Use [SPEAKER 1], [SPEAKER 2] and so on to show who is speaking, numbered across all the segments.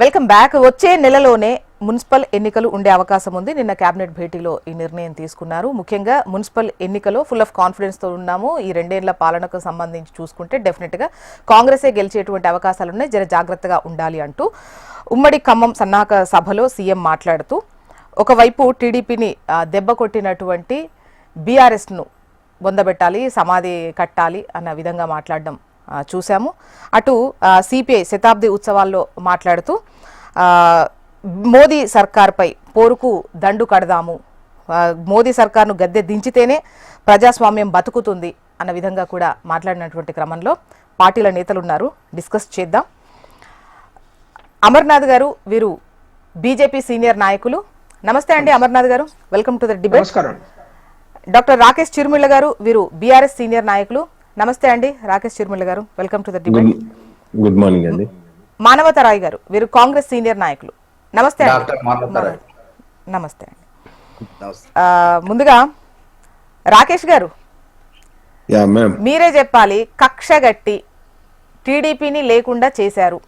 [SPEAKER 1] Welcome back. వచ్చే నెలలోనే municipal ఎన్నికలు ఉండే అవకాశం ఉంది. నిన్న కేబినెట్ భేటీలో ఈ నిర్ణయం తీసుకున్నారు. ముఖ్యంగా మున్సిపల్ ఎన్నికలో ఫుల్ ఆఫ్ కాన్ఫిడెన్స్ తో ఉన్నాము. ఈ రెండేళ్ల పాలనకు సంబంధించి చూసుకుంటే డెఫినెట్ గా కాంగ్రెసే గెలిచేటువంటి అవకాశాలు ఉన్నాయి, జర జాగ్రత్తగా ఉండాలి అంటూ ఉమ్మడి ఖమ్మం సన్నాహక సభలో సీఎం మాట్లాడుతూ ఒకవైపు టీడీపీని దెబ్బ కొట్టినటువంటి బీఆర్ఎస్ను బొందబెట్టాలి, సమాధి కట్టాలి అన్న విధంగా మాట్లాడడం చూసాము. అటు సిపిఐ శతాబ్ది ఉత్సవాల్లో మాట్లాడుతూ మోదీ సర్కార్పై పోరుకు దండు కడదాము, మోదీ సర్కార్ను గద్దె దించితేనే ప్రజాస్వామ్యం బతుకుతుంది అన్న విధంగా కూడా మాట్లాడినటువంటి క్రమంలో పార్టీల నేతలు ఉన్నారు, డిస్కస్ చేద్దాం. అమర్నాథ్ గారు, వీరు బీజేపీ సీనియర్ నాయకులు. నమస్తే అండి అమర్నాథ్ గారు, welcome to the debate. Doctor Rakesh Chirumilla గారు, వీరు బీఆర్ఎస్ సీనియర్ నాయకులు. నమస్తే అండి రాకేష్ చిరుమిళ్ళ గారు, welcome to the debate.
[SPEAKER 2] Good morning అండి.
[SPEAKER 1] మానవతరాయ్ గారు, వీరు కాంగ్రెస్ సీనియర్ నాయకులు. నమస్తే అండి. నమస్తే అండి. ముందుగా రాకేష్ గారు, మీరే చెప్పాలి, కక్షగట్టి టీడీపీని లేకుండా చేశారు.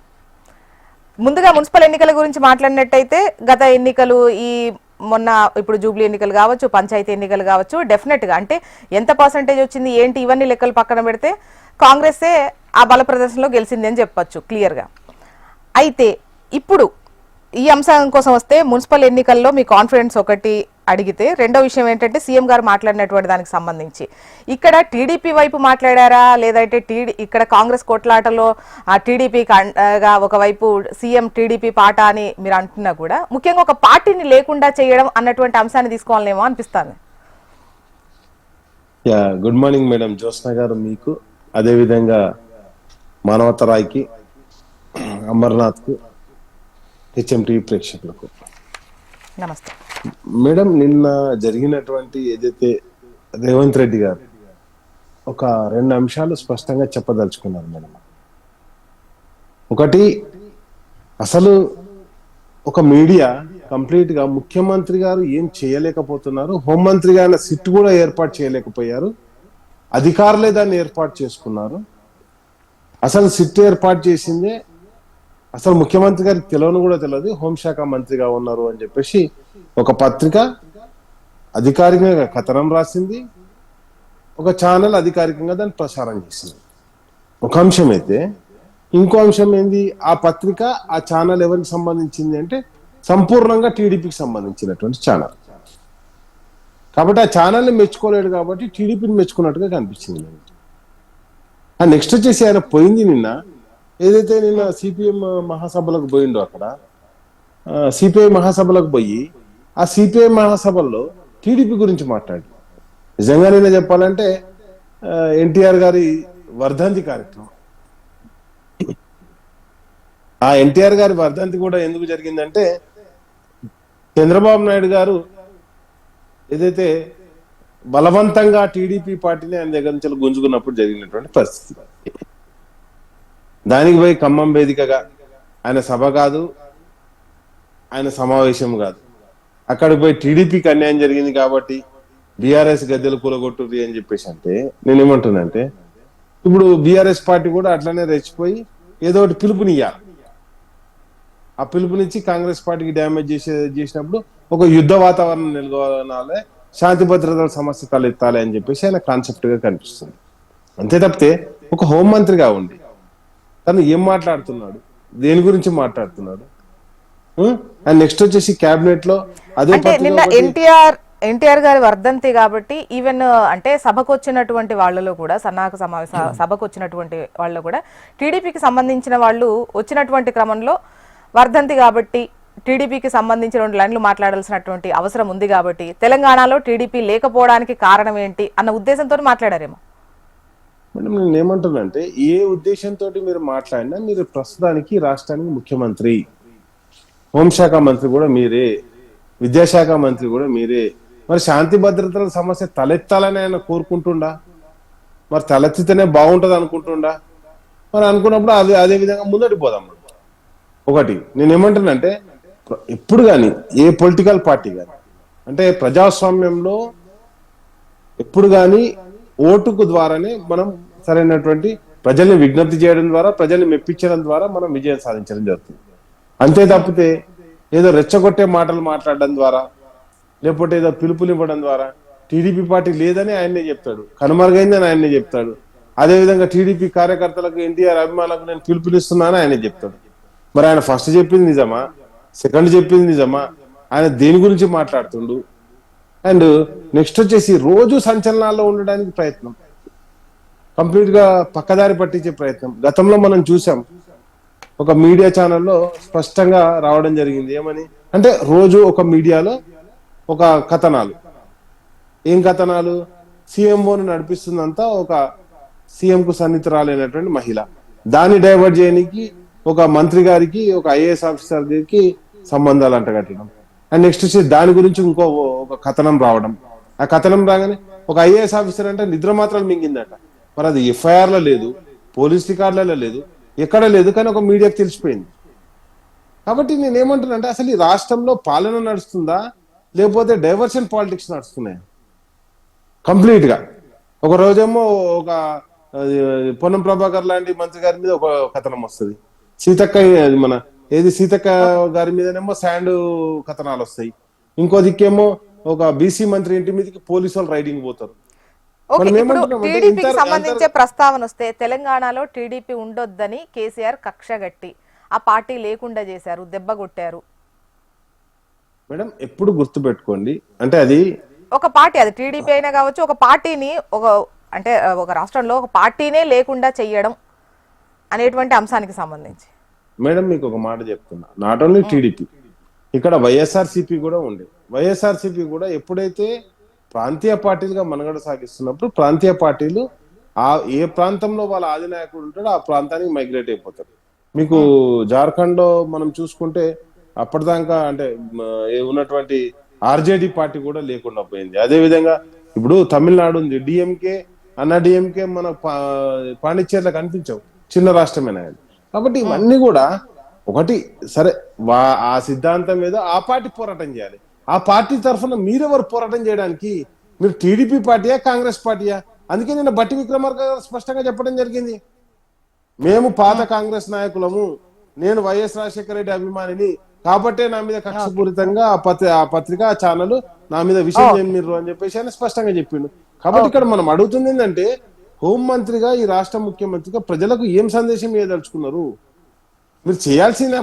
[SPEAKER 1] ముందుగా మున్సిపల్ ఎన్నికల గురించి మాట్లాడినట్టయితే గత ఎన్నికలు, ఈ మొన్న ఇప్పుడు జూబ్లీ ఎన్నికలు కావచ్చు, పంచాయతీ ఎన్నికలు కావచ్చు, డెఫినెట్గా అంటే ఎంత పర్సంటేజ్ వచ్చింది ఏంటి ఇవన్నీ లెక్కలు పక్కన పెడితే కాంగ్రెసే ఆ బల ప్రదర్శనలో గెలిచింది అని చెప్పచ్చు క్లియర్గా. అయితే ఇప్పుడు ఈ అంశం కోసం వస్తే మున్సిపల్ ఎన్నికల్లో మీ కాన్ఫిడెన్స్ ఒకటి అడిగితే, రెండో విషయం ఏంటంటే సీఎం గారు మాట్లాడినటువంటి దానికి సంబంధించి ఇక్కడ టీడీపీ వైపు మాట్లాడారా, లేదంటే ఇక్కడ కాంగ్రెస్ కొట్లాటలో టీడీపీగా ఒకవైపు సీఎం టీడీపీ పాట అని మీరు అంటున్నా కూడా ముఖ్యంగా ఒక పార్టీని లేకుండా చేయడం అన్నటువంటి అంశాన్ని తీసుకోవాలేమో అనిపిస్తుంది.
[SPEAKER 2] గుడ్ మార్నింగ్ మేడం జ్యోత్స్న గారు, మీకు అదేవిధంగా మానవతరాయ్కి, అమర్నాథ్కు, హెచ్ఎంటీ ప్రేక్షకులకు
[SPEAKER 1] నమస్తే
[SPEAKER 2] మేడం. నిన్న జరిగినటువంటి ఏదైతే రేవంత్ రెడ్డి గారు ఒక రెండు అంశాలు స్పష్టంగా చెప్పదలుచుకున్నారు మేడం. ఒకటి, అసలు ఒక మీడియా కంప్లీట్ గా ముఖ్యమంత్రి గారు ఏం చేయలేకపోతున్నారు, హోంమంత్రి గారి సిట్ కూడా ఏర్పాటు చేయలేకపోయారు, అధికారులే దాన్ని ఏర్పాటు చేసుకున్నారు. అసలు సిట్ ఏర్పాటు చేసిందే అసలు ముఖ్యమంత్రి గారికి తెలియని కూడా తెలియదు, హోంశాఖ మంత్రిగా ఉన్నారు అని చెప్పేసి ఒక పత్రిక అధికారికంగా కథనం రాసింది, ఒక ఛానల్ అధికారికంగా దాన్ని ప్రసారం చేసింది. ఒక అంశం అయితే, ఇంకో అంశం ఏంది, ఆ పత్రిక ఆ ఛానల్ ఎవరికి సంబంధించింది అంటే సంపూర్ణంగా టీడీపీకి సంబంధించినటువంటి ఛానల్. కాబట్టి ఆ ఛానల్ని మెచ్చుకోలేడు కాబట్టి టీడీపీని మెచ్చుకున్నట్టుగా కనిపించింది. నెక్స్ట్ వచ్చేసి ఆయన పోయింది నిన్న ఏదైతే నిన్న సిపిఎం మహాసభలకు పోయిండో, అక్కడ సిపిఐ మహాసభలకు పోయి ఆ సిపిఐ మహాసభల్లో టీడీపీ గురించి మాట్లాడి, నిజంగా నిన్న చెప్పాలంటే ఎన్టీఆర్ గారి వర్ధంతి కార్యక్రమం, ఆ ఎన్టీఆర్ గారి వర్ధంతి కూడా ఎందుకు జరిగిందంటే చంద్రబాబు నాయుడు గారు ఏదైతే బలవంతంగా టీడీపీ పార్టీని ఆయన దగ్గర నుంచి గుంజుకున్నప్పుడు జరిగినటువంటి పరిస్థితి. దానికి పోయి ఖమ్మం వేదికగా ఆయన సభ కాదు, ఆయన సమావేశం కాదు, అక్కడికి పోయి టీడీపీకి అన్యాయం జరిగింది కాబట్టి బీఆర్ఎస్ గద్దెలు కూలగొట్టుర్రి అని చెప్పేసి అంటే నేనేమంటున్నానంటే, ఇప్పుడు బీఆర్ఎస్ పార్టీ కూడా అట్లనే రెచ్చిపోయి ఏదో ఒకటి పిలుపునియ్యాలి. ఆ పిలుపునిచ్చి కాంగ్రెస్ పార్టీకి డ్యామేజ్ చేసినప్పుడు ఒక యుద్ధ వాతావరణం నెలకొనాలి, శాంతి భద్రతల సమస్య తలెత్తాలి అని చెప్పేసి ఆయన కాన్సెప్ట్ గా కనిపిస్తుంది. అంతే తప్పితే ఒక హోంమంత్రిగా ఉండి తను ఏం మాట్లాడుతున్నాడు, దేని గురించి మాట్లాడుతున్నాడు. అండ్ నెక్స్ట్ వచ్చేసి కేబినెట్ లో అదే
[SPEAKER 1] నిన్న ఎన్టీఆర్ గారి వర్ధంతి కాబట్టి ఈవెన్ అంటే సభకు వచ్చినటువంటి వాళ్ళలో కూడా, సన్నాహక సమావేశ సభకు వచ్చినటువంటి వాళ్ళు కూడా టీడీపీకి సంబంధించిన వాళ్ళు వచ్చినటువంటి క్రమంలో వర్ధంతి కాబట్టి టీడీపీకి సంబంధించిన 2 లైన్లు మాట్లాడాల్సినటువంటి అవసరం ఉంది కాబట్టి తెలంగాణలో టీడీపీ లేకపోవడానికి కారణం ఏంటి అన్న ఉద్దేశంతో మాట్లాడారేమో.
[SPEAKER 2] మేడం నేను ఏమంటున్నానంటే, ఏ ఉద్దేశంతో మీరు మాట్లాడినా మీరు ప్రస్తుతానికి రాష్ట్రానికి ముఖ్యమంత్రి, హోంశాఖ మంత్రి కూడా మీరే, విద్యాశాఖ మంత్రి కూడా మీరే. మరి శాంతి భద్రతల సమస్య తలెత్తాలని ఆయన కోరుకుంటుండా, మరి తలెత్తితేనే బాగుంటది అనుకుంటుండా, మరి అనుకున్నప్పుడు అదే విధంగా ముందటి పోదాం. ఒకటి నేనేమంటున్నానంటే, ఎప్పుడు కానీ ఏ పొలిటికల్ పార్టీ కానీ అంటే ప్రజాస్వామ్యంలో ఎప్పుడు కానీ ఓటుకు ద్వారానే మనం సరైనటువంటి ప్రజల్ని విజ్ఞప్తి చేయడం ద్వారా, ప్రజల్ని మెప్పించడం ద్వారా మనం విజయం సాధించడం జరుగుతుంది. అంతే తప్పితే ఏదో రెచ్చగొట్టే మాటలు మాట్లాడడం ద్వారా లేకపోతే ఏదో పిలుపులు ఇవ్వడం ద్వారా టీడీపీ పార్టీ లేదని ఆయన్నే చెప్తాడు, కనుమరుగైందని ఆయన్నే చెప్తాడు. అదేవిధంగా టీడీపీ కార్యకర్తలకు ఎన్టీఆర్ అభిమానులకు నేను పిలుపునిస్తున్నానని ఆయనే చెప్తాడు. మరి ఆయన ఫస్ట్ చెప్పింది నిజమా, సెకండ్ చెప్పింది నిజమా, ఆయన దేని గురించి మాట్లాడుతుండు? అండ్ నెక్స్ట్ వచ్చేసి రోజు సంచలనాల్లో ఉండడానికి ప్రయత్నం, కంప్లీట్ గా పక్కదారి పట్టించే ప్రయత్నం. గతంలో మనం చూసాం, ఒక మీడియా ఛానల్లో స్పష్టంగా రావడం జరిగింది. ఏమని అంటే రోజు ఒక మీడియాలో ఒక కథనాలు, ఏం కథనాలు? సీఎంఓను నడిపిస్తుందంతా ఒక సీఎం కు సన్నిహితురాలైనటువంటి మహిళ, దాన్ని డైవర్ట్ చేయడానికి ఒక మంత్రి గారికి ఒక ఐఏఎస్ ఆఫీసర్ గారికి సంబంధాలు అంటగట్టడం. అండ్ నెక్స్ట్ వచ్చి దాని గురించి ఇంకో ఒక కథనం రావడం. ఆ కథనం రాగానే ఒక ఐఏఎస్ ఆఫీసర్ అంటే నిద్ర మాత్రాలు మింగిందట. మరి అది ఎఫ్ఐఆర్ లో లేదు, పోలీస్ రికార్డులలో లేదు, ఎక్కడ లేదు, కానీ ఒక మీడియాకి తెలిసిపోయింది. కాబట్టి నేనేమంటున్నానంటే అసలు ఈ రాష్ట్రంలో పాలన నడుస్తుందా లేకపోతే డైవర్షన్ పాలిటిక్స్ నడుస్తున్నాయి కంప్లీట్ గా. ఒక రోజేమో ఒక పొన్నం ప్రభాకర్ లాంటి మంత్రి గారి మీద ఒక కథనం వస్తుంది, సీతక్క మన సీతక్క గారి మీదనేమో శాండ్ కథనాలు వస్తాయి, ఇంకో దిక్కేమో ఒక బీసీ మంత్రి ఇంటి మీదకి పోలీసు వాళ్ళు రైడింగ్ పోతారు.
[SPEAKER 1] టీడీపీకి సంబంధించే ప్రస్తావన వస్తే తెలంగాణలో టీడీపీ ఉండొద్దని కేసీఆర్ కక్షగట్టి ఆ పార్టీ లేకుండా చేశారు, దెబ్బ కొట్టారు.
[SPEAKER 2] మేడం ఎప్పుడు గుర్తు పెట్టుకోండి, అంటే అది
[SPEAKER 1] ఒక పార్టీ, అది టీడీపీ అయినా కావచ్చు, ఒక పార్టీని అంటే ఒక రాష్ట్రంలో ఒక పార్టీనే లేకుండా చెయ్యడం అనేటువంటి అంశానికి సంబంధించి
[SPEAKER 2] మేడం మీకు ఒక మాట చెప్తున్నా, నాట్ ఓన్లీ టీడీపీ, ఇక్కడ వైఎస్ఆర్సీపీ కూడా ఉండే. వైఎస్ఆర్సీపీ కూడా ఎప్పుడైతే ప్రాంతీయ పార్టీలుగా మనుగడ సాగిస్తున్నప్పుడు ప్రాంతీయ పార్టీలు ఏ ప్రాంతంలో వాళ్ళ అధినాయకుడు ఉంటాడో ఆ ప్రాంతానికి మైగ్రేట్ అయిపోతారు. మీకు జార్ఖండ్ లో మనం చూసుకుంటే అప్పటిదాకా అంటే ఉన్నటువంటి ఆర్జేడీ పార్టీ కూడా లేకుండా పోయింది. అదే విధంగా ఇప్పుడు తమిళనాడు ఉంది, డిఎంకే అన్నా డిఎంకే మన పాండిచ్చేర్లకు కనిపించవు, చిన్న రాష్ట్రమేనా. కాబట్టి ఇవన్నీ కూడా ఒకటి సరే, ఆ సిద్ధాంతం మీద ఆ పార్టీ పోరాటం చేయాలి. ఆ పార్టీ తరఫున మీరెవరు పోరాటం చేయడానికి? మీరు టీడీపీ పార్టీయా కాంగ్రెస్ పార్టీయా? అందుకే నేను బట్టి విక్రమార్క స్పష్టంగా చెప్పడం జరిగింది, మేము పాత కాంగ్రెస్ నాయకులము, నేను వైఎస్ రాజశేఖర రెడ్డి అభిమానిని కాబట్టే నా మీద కక్షపూరితంగా ఆ పత్రిక ఆ ఛానల్ నా మీద విషయం మీరు అని చెప్పేసి ఆయన స్పష్టంగా చెప్పిండు. కాబట్టి ఇక్కడ మనం అడుగుతుంది ఏంటంటే, హోంమంత్రిగా ఈ రాష్ట్ర ముఖ్యమంత్రిగా ప్రజలకు ఏం సందేశం ఇవ్వదలుచుకున్నారు? మీరు చేయాల్సిన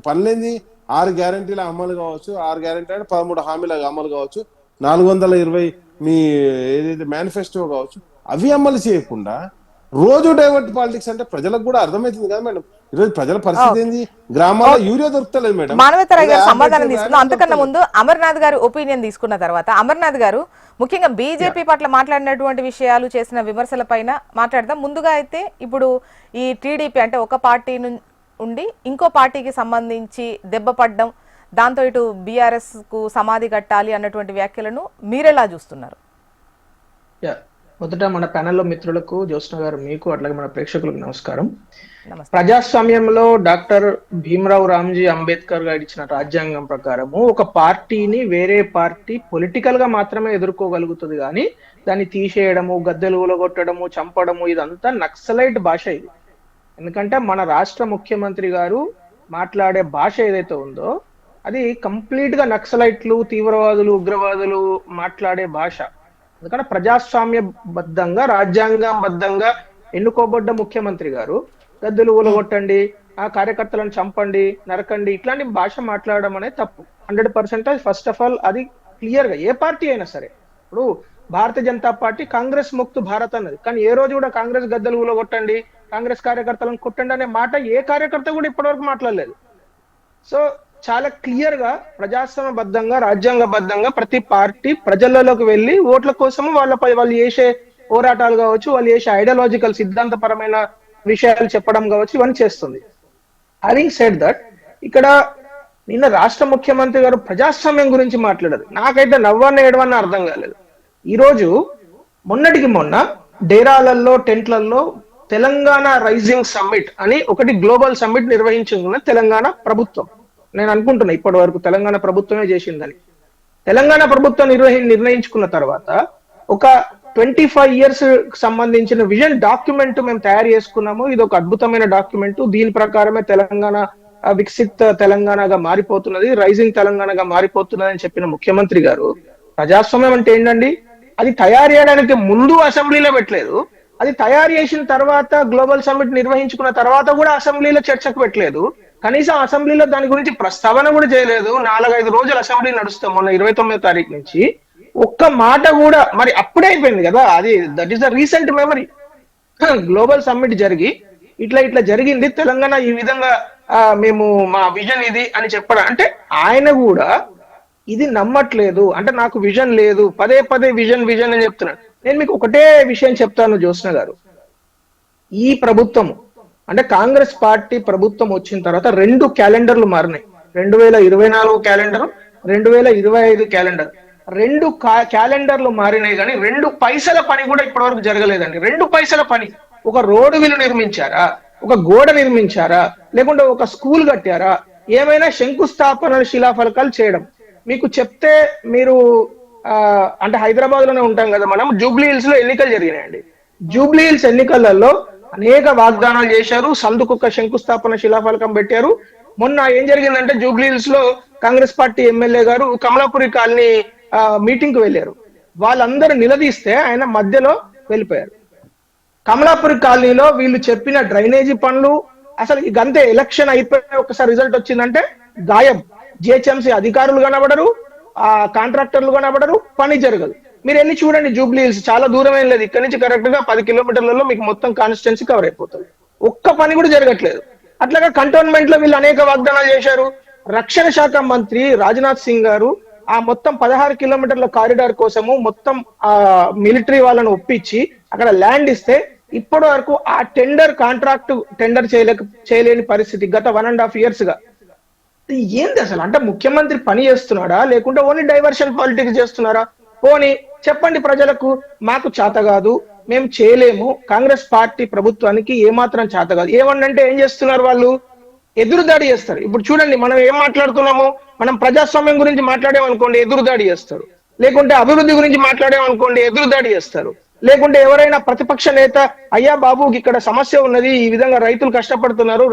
[SPEAKER 2] పనులేంది? 6 గ్యారంటీల అమలు కావచ్చు, 6 గ్యారంటీ అంటే 13 హామీల అమలు కావచ్చు, 420 మీ ఏదైతే మేనిఫెస్టో కావచ్చు, అవి అమలు చేయకుండా రోజు డైవర్ట్ పాలిటిక్స్ అంటే ప్రజలకు కూడా అర్థమవుతుంది కదా మేడం. ఈరోజు ప్రజల పరిస్థితి ఏంది? గ్రామాల్లో యూరియా దొరుకుతలేదు మేడం.
[SPEAKER 1] మానవతరాయ్ గారు సమాధానం తీసుకున్నాం. అంతకన్నా ముందు అమర్నాథ్ గారు ఒపీనియన్ తీసుకున్న తర్వాత, అమర్నాథ్ గారు ముఖ్యంగా బీజేపీ పట్ల మాట్లాడినటువంటి విషయాలు, చేసిన విమర్శల పైన మాట్లాడదాం. ముందుగా అయితే ఇప్పుడు ఈ టీడీపీ అంటే ఒక పార్టీ ఉండి ఇంకో పార్టీకి సంబంధించి దెబ్బ పడ్డం, దాంతో ఇటు బీఆర్ఎస్ కు సమాధి కట్టాలి అన్నటువంటి వ్యాఖ్యలను మీరెలా చూస్తున్నారు?
[SPEAKER 3] మొదట మన ప్యానెల్లో మిత్రులకు, జ్యోత్స్న గారు మీకు, అట్లాగే మన ప్రేక్షకులకు నమస్కారం. ప్రజాస్వామ్యంలో డాక్టర్ భీమరావు రామ్జీ అంబేద్కర్ గారు ఇచ్చిన రాజ్యాంగం ప్రకారము ఒక పార్టీని వేరే పార్టీ పొలిటికల్ గా మాత్రమే ఎదుర్కోగలుగుతుంది, కానీ దాన్ని తీసేయడము, గద్దెలు ఊలగొట్టడము, చంపడము ఇదంతా నక్సలైట్ భాష ఇది. ఎందుకంటే మన రాష్ట్ర ముఖ్యమంత్రి గారు మాట్లాడే భాష ఏదైతే ఉందో అది కంప్లీట్ గా నక్సలైట్లు, తీవ్రవాదులు, ఉగ్రవాదులు మాట్లాడే భాష. ఎందుకంటే ప్రజాస్వామ్యబద్ధంగా, రాజ్యాంగబద్ధంగా ఎన్నుకోబడ్డ ముఖ్యమంత్రి గారు గద్దెలు ఊలగొట్టండి, ఆ కార్యకర్తలను చంపండి, నరకండి ఇట్లాంటి భాష మాట్లాడడం అనేది తప్పు. 100% ఫస్ట్ ఆఫ్ ఆల్ అది క్లియర్ గా ఏ పార్టీ అయినా సరే. ఇప్పుడు భారతీయ జనతా పార్టీ కాంగ్రెస్ ముక్తు భారత్ అన్నది, కానీ ఏ రోజు కూడా కాంగ్రెస్ గద్దెలు ఊలగొట్టండి, కాంగ్రెస్ కార్యకర్తలను కొట్టండి అనే మాట ఏ కార్యకర్త కూడా ఇప్పటివరకు మాట్లాడలేదు. సో చాలా క్లియర్ గా ప్రజాస్వామ్యబద్ధంగా, రాజ్యాంగబద్ధంగా ప్రతి పార్టీ ప్రజలలోకి వెళ్ళి ఓట్ల కోసము వాళ్ళపై వాళ్ళు చేసే పోరాటాలు కావచ్చు, వాళ్ళు చేసే ఐడియాలజికల్ సిద్ధాంతపరమైన విషయాలు చెప్పడం కావచ్చు, ఇవన్నీ చేస్తుంది. హ్యావింగ్ సెడ్ దట్, ఇక్కడ నిన్న రాష్ట్ర ముఖ్యమంత్రి గారు ప్రజాస్వామ్యం గురించి మాట్లాడారు. నాకైతే నవ్వన్న ఏడవన్న అర్థం కాలేదు. ఈ రోజు మొన్నటికి మొన్న డేరాలలో, టెంట్లలో తెలంగాణ రైజింగ్ సమ్మిట్ అని ఒకటి గ్లోబల్ సమ్మిట్ నిర్వహించుకున్న తెలంగాణ ప్రభుత్వం. నేను అనుకుంటున్నా ఇప్పటి వరకు తెలంగాణ ప్రభుత్వమే చేసిందని. తెలంగాణ ప్రభుత్వం నిర్ణయించుకున్న తర్వాత ఒక 25 years సంబంధించిన విజన్ డాక్యుమెంట్ మేము తయారు చేసుకున్నాము. ఇది ఒక అద్భుతమైన డాక్యుమెంట్. దీని ప్రకారమే తెలంగాణ వికసిత్ తెలంగాణగా మారిపోతున్నది, రైజింగ్ తెలంగాణగా మారిపోతున్నది అని చెప్పిన ముఖ్యమంత్రి గారు ప్రజాస్వామ్యం అంటే ఏంటండి? అది తయారు చేయడానికి ముందు అసెంబ్లీలో పెట్టలేదు, అది తయారు చేసిన తర్వాత గ్లోబల్ సమ్మిట్ నిర్వహించుకున్న తర్వాత కూడా అసెంబ్లీలో చర్చకు పెట్టలేదు, కనీసం అసెంబ్లీలో దాని గురించి ప్రస్తావన కూడా చేయలేదు. 4-5 రోజులు అసెంబ్లీ నడుస్తాం మొన్న 29వ తారీఖు నుంచి, ఒక్క మాట కూడా. మరి అప్పుడే అయిపోయింది కదా అది, that is the recent memory. Global summit జరిగి ఇట్లా జరిగింది, తెలంగాణ ఈ విధంగా మేము మా విజన్ ఇది అని చెప్పడం అంటే ఆయన కూడా ఇది నమ్మట్లేదు. అంటే నాకు విజన్ లేదు, పదే పదే విజన్ విజన్ అని చెప్తున్నాడు. నేను మీకు ఒకటే విషయం చెప్తాను జ్యోత్స్న గారు, ఈ ప్రభుత్వము అంటే కాంగ్రెస్ పార్టీ ప్రభుత్వం వచ్చిన తర్వాత 2 క్యాలెండర్లు మారినాయి. 2024 క్యాలెండర్, 2025 క్యాలెండర్. 2 క్యాలెండర్లు మారినాయి కానీ 2 పైసల పని కూడా ఇప్పటివరకు జరగలేదండి. 2 పైసల పని. ఒక రోడ్డు వీలు నిర్మించారా, ఒక గోడ నిర్మించారా, లేకుంటే ఒక స్కూల్ కట్టారా, ఏమైనా శంకుస్థాపనలు శిలాఫలకాలు చేయడం. మీకు చెప్తే మీరు అంటే హైదరాబాద్ లోనే ఉంటాం కదా మనం, జూబ్లీ హిల్స్ లో ఎన్నికలు జరిగినాయండి. జూబ్లీ హిల్స్ ఎన్నికలలో అనేక వాగ్దానాలు చేశారు, సందుకొక శంకుస్థాపన శిలాఫలకం పెట్టారు. మొన్న ఏం జరిగిందంటే జూబ్లీ హిల్స్ లో కాంగ్రెస్ పార్టీ ఎమ్మెల్యే గారు కమలాపురి కాలనీ మీటింగ్ కు వెళ్ళారు. వాళ్ళందరూ నిలదీస్తే ఆయన మధ్యలో వెళ్ళిపోయారు. కమలాపురి కాలనీలో వీళ్ళు చెప్పిన డ్రైనేజీ పనులు అసలు ఇదంతే, ఎలక్షన్ అయిపోయి ఒకసారి రిజల్ట్ వచ్చిందంటే గాయం. జిహెచ్ఎంసీ అధికారులు కనబడరు, కాంట్రాక్టర్లు కనబడరు, పని జరగదు. మీరు వెళ్ళి చూడండి జూబ్లీ హిల్స్, చాలా దూరం ఏం లేదు, ఇక్కడ నుంచి కరెక్ట్ గా 10 కిలోమీటర్లలో మీకు మొత్తం కాన్స్టిట్యున్సీ కవర్ అయిపోతుంది. ఒక్క పని కూడా జరగట్లేదు. అట్లాగా కంటోన్మెంట్ లో వీళ్ళు అనేక వాగ్దానాలు చేశారు. రక్షణ శాఖ మంత్రి రాజ్నాథ్ సింగ్ గారు ఆ మొత్తం 16 కిలోమీటర్ల కారిడార్ కోసము మొత్తం మిలిటరీ వాళ్ళను ఒప్పించి అక్కడ ల్యాండ్ ఇస్తే ఇప్పటి వరకు ఆ కాంట్రాక్ట్ టెండర్ చేయలేని పరిస్థితి గత 1.5 years గా. ఏంది అసలు? అంటే ముఖ్యమంత్రి పని చేస్తున్నాడా, లేకుంటే ఓన్లీ డైవర్షన్ పాలిటిక్స్ చేస్తున్నారా? పోనీ చెప్పండి ప్రజలకు, మాకు చేత కాదు, మేము చేయలేము, కాంగ్రెస్ పార్టీ ప్రభుత్వానికి ఏమాత్రం చేత కాదు ఏమన్నంటే ఏం చేస్తున్నారు వాళ్ళు? ఎదురుదాడి చేస్తారు. ఇప్పుడు చూడండి మనం ఏం మాట్లాడుతున్నాము, మనం ప్రజాస్వామ్యం గురించి మాట్లాడేమనుకోండి ఎదురుదాడి చేస్తారు, లేకుంటే అభివృద్ధి గురించి మాట్లాడేమనుకోండి ఎదురుదాడి చేస్తారు, లేకుంటే ఎవరైనా ప్రతిపక్ష నేత అయ్యా బాబు ఇక్కడ సమస్య ఉన్నది, ఈ విధంగా రైతులు కష్టపడుతున్నారు,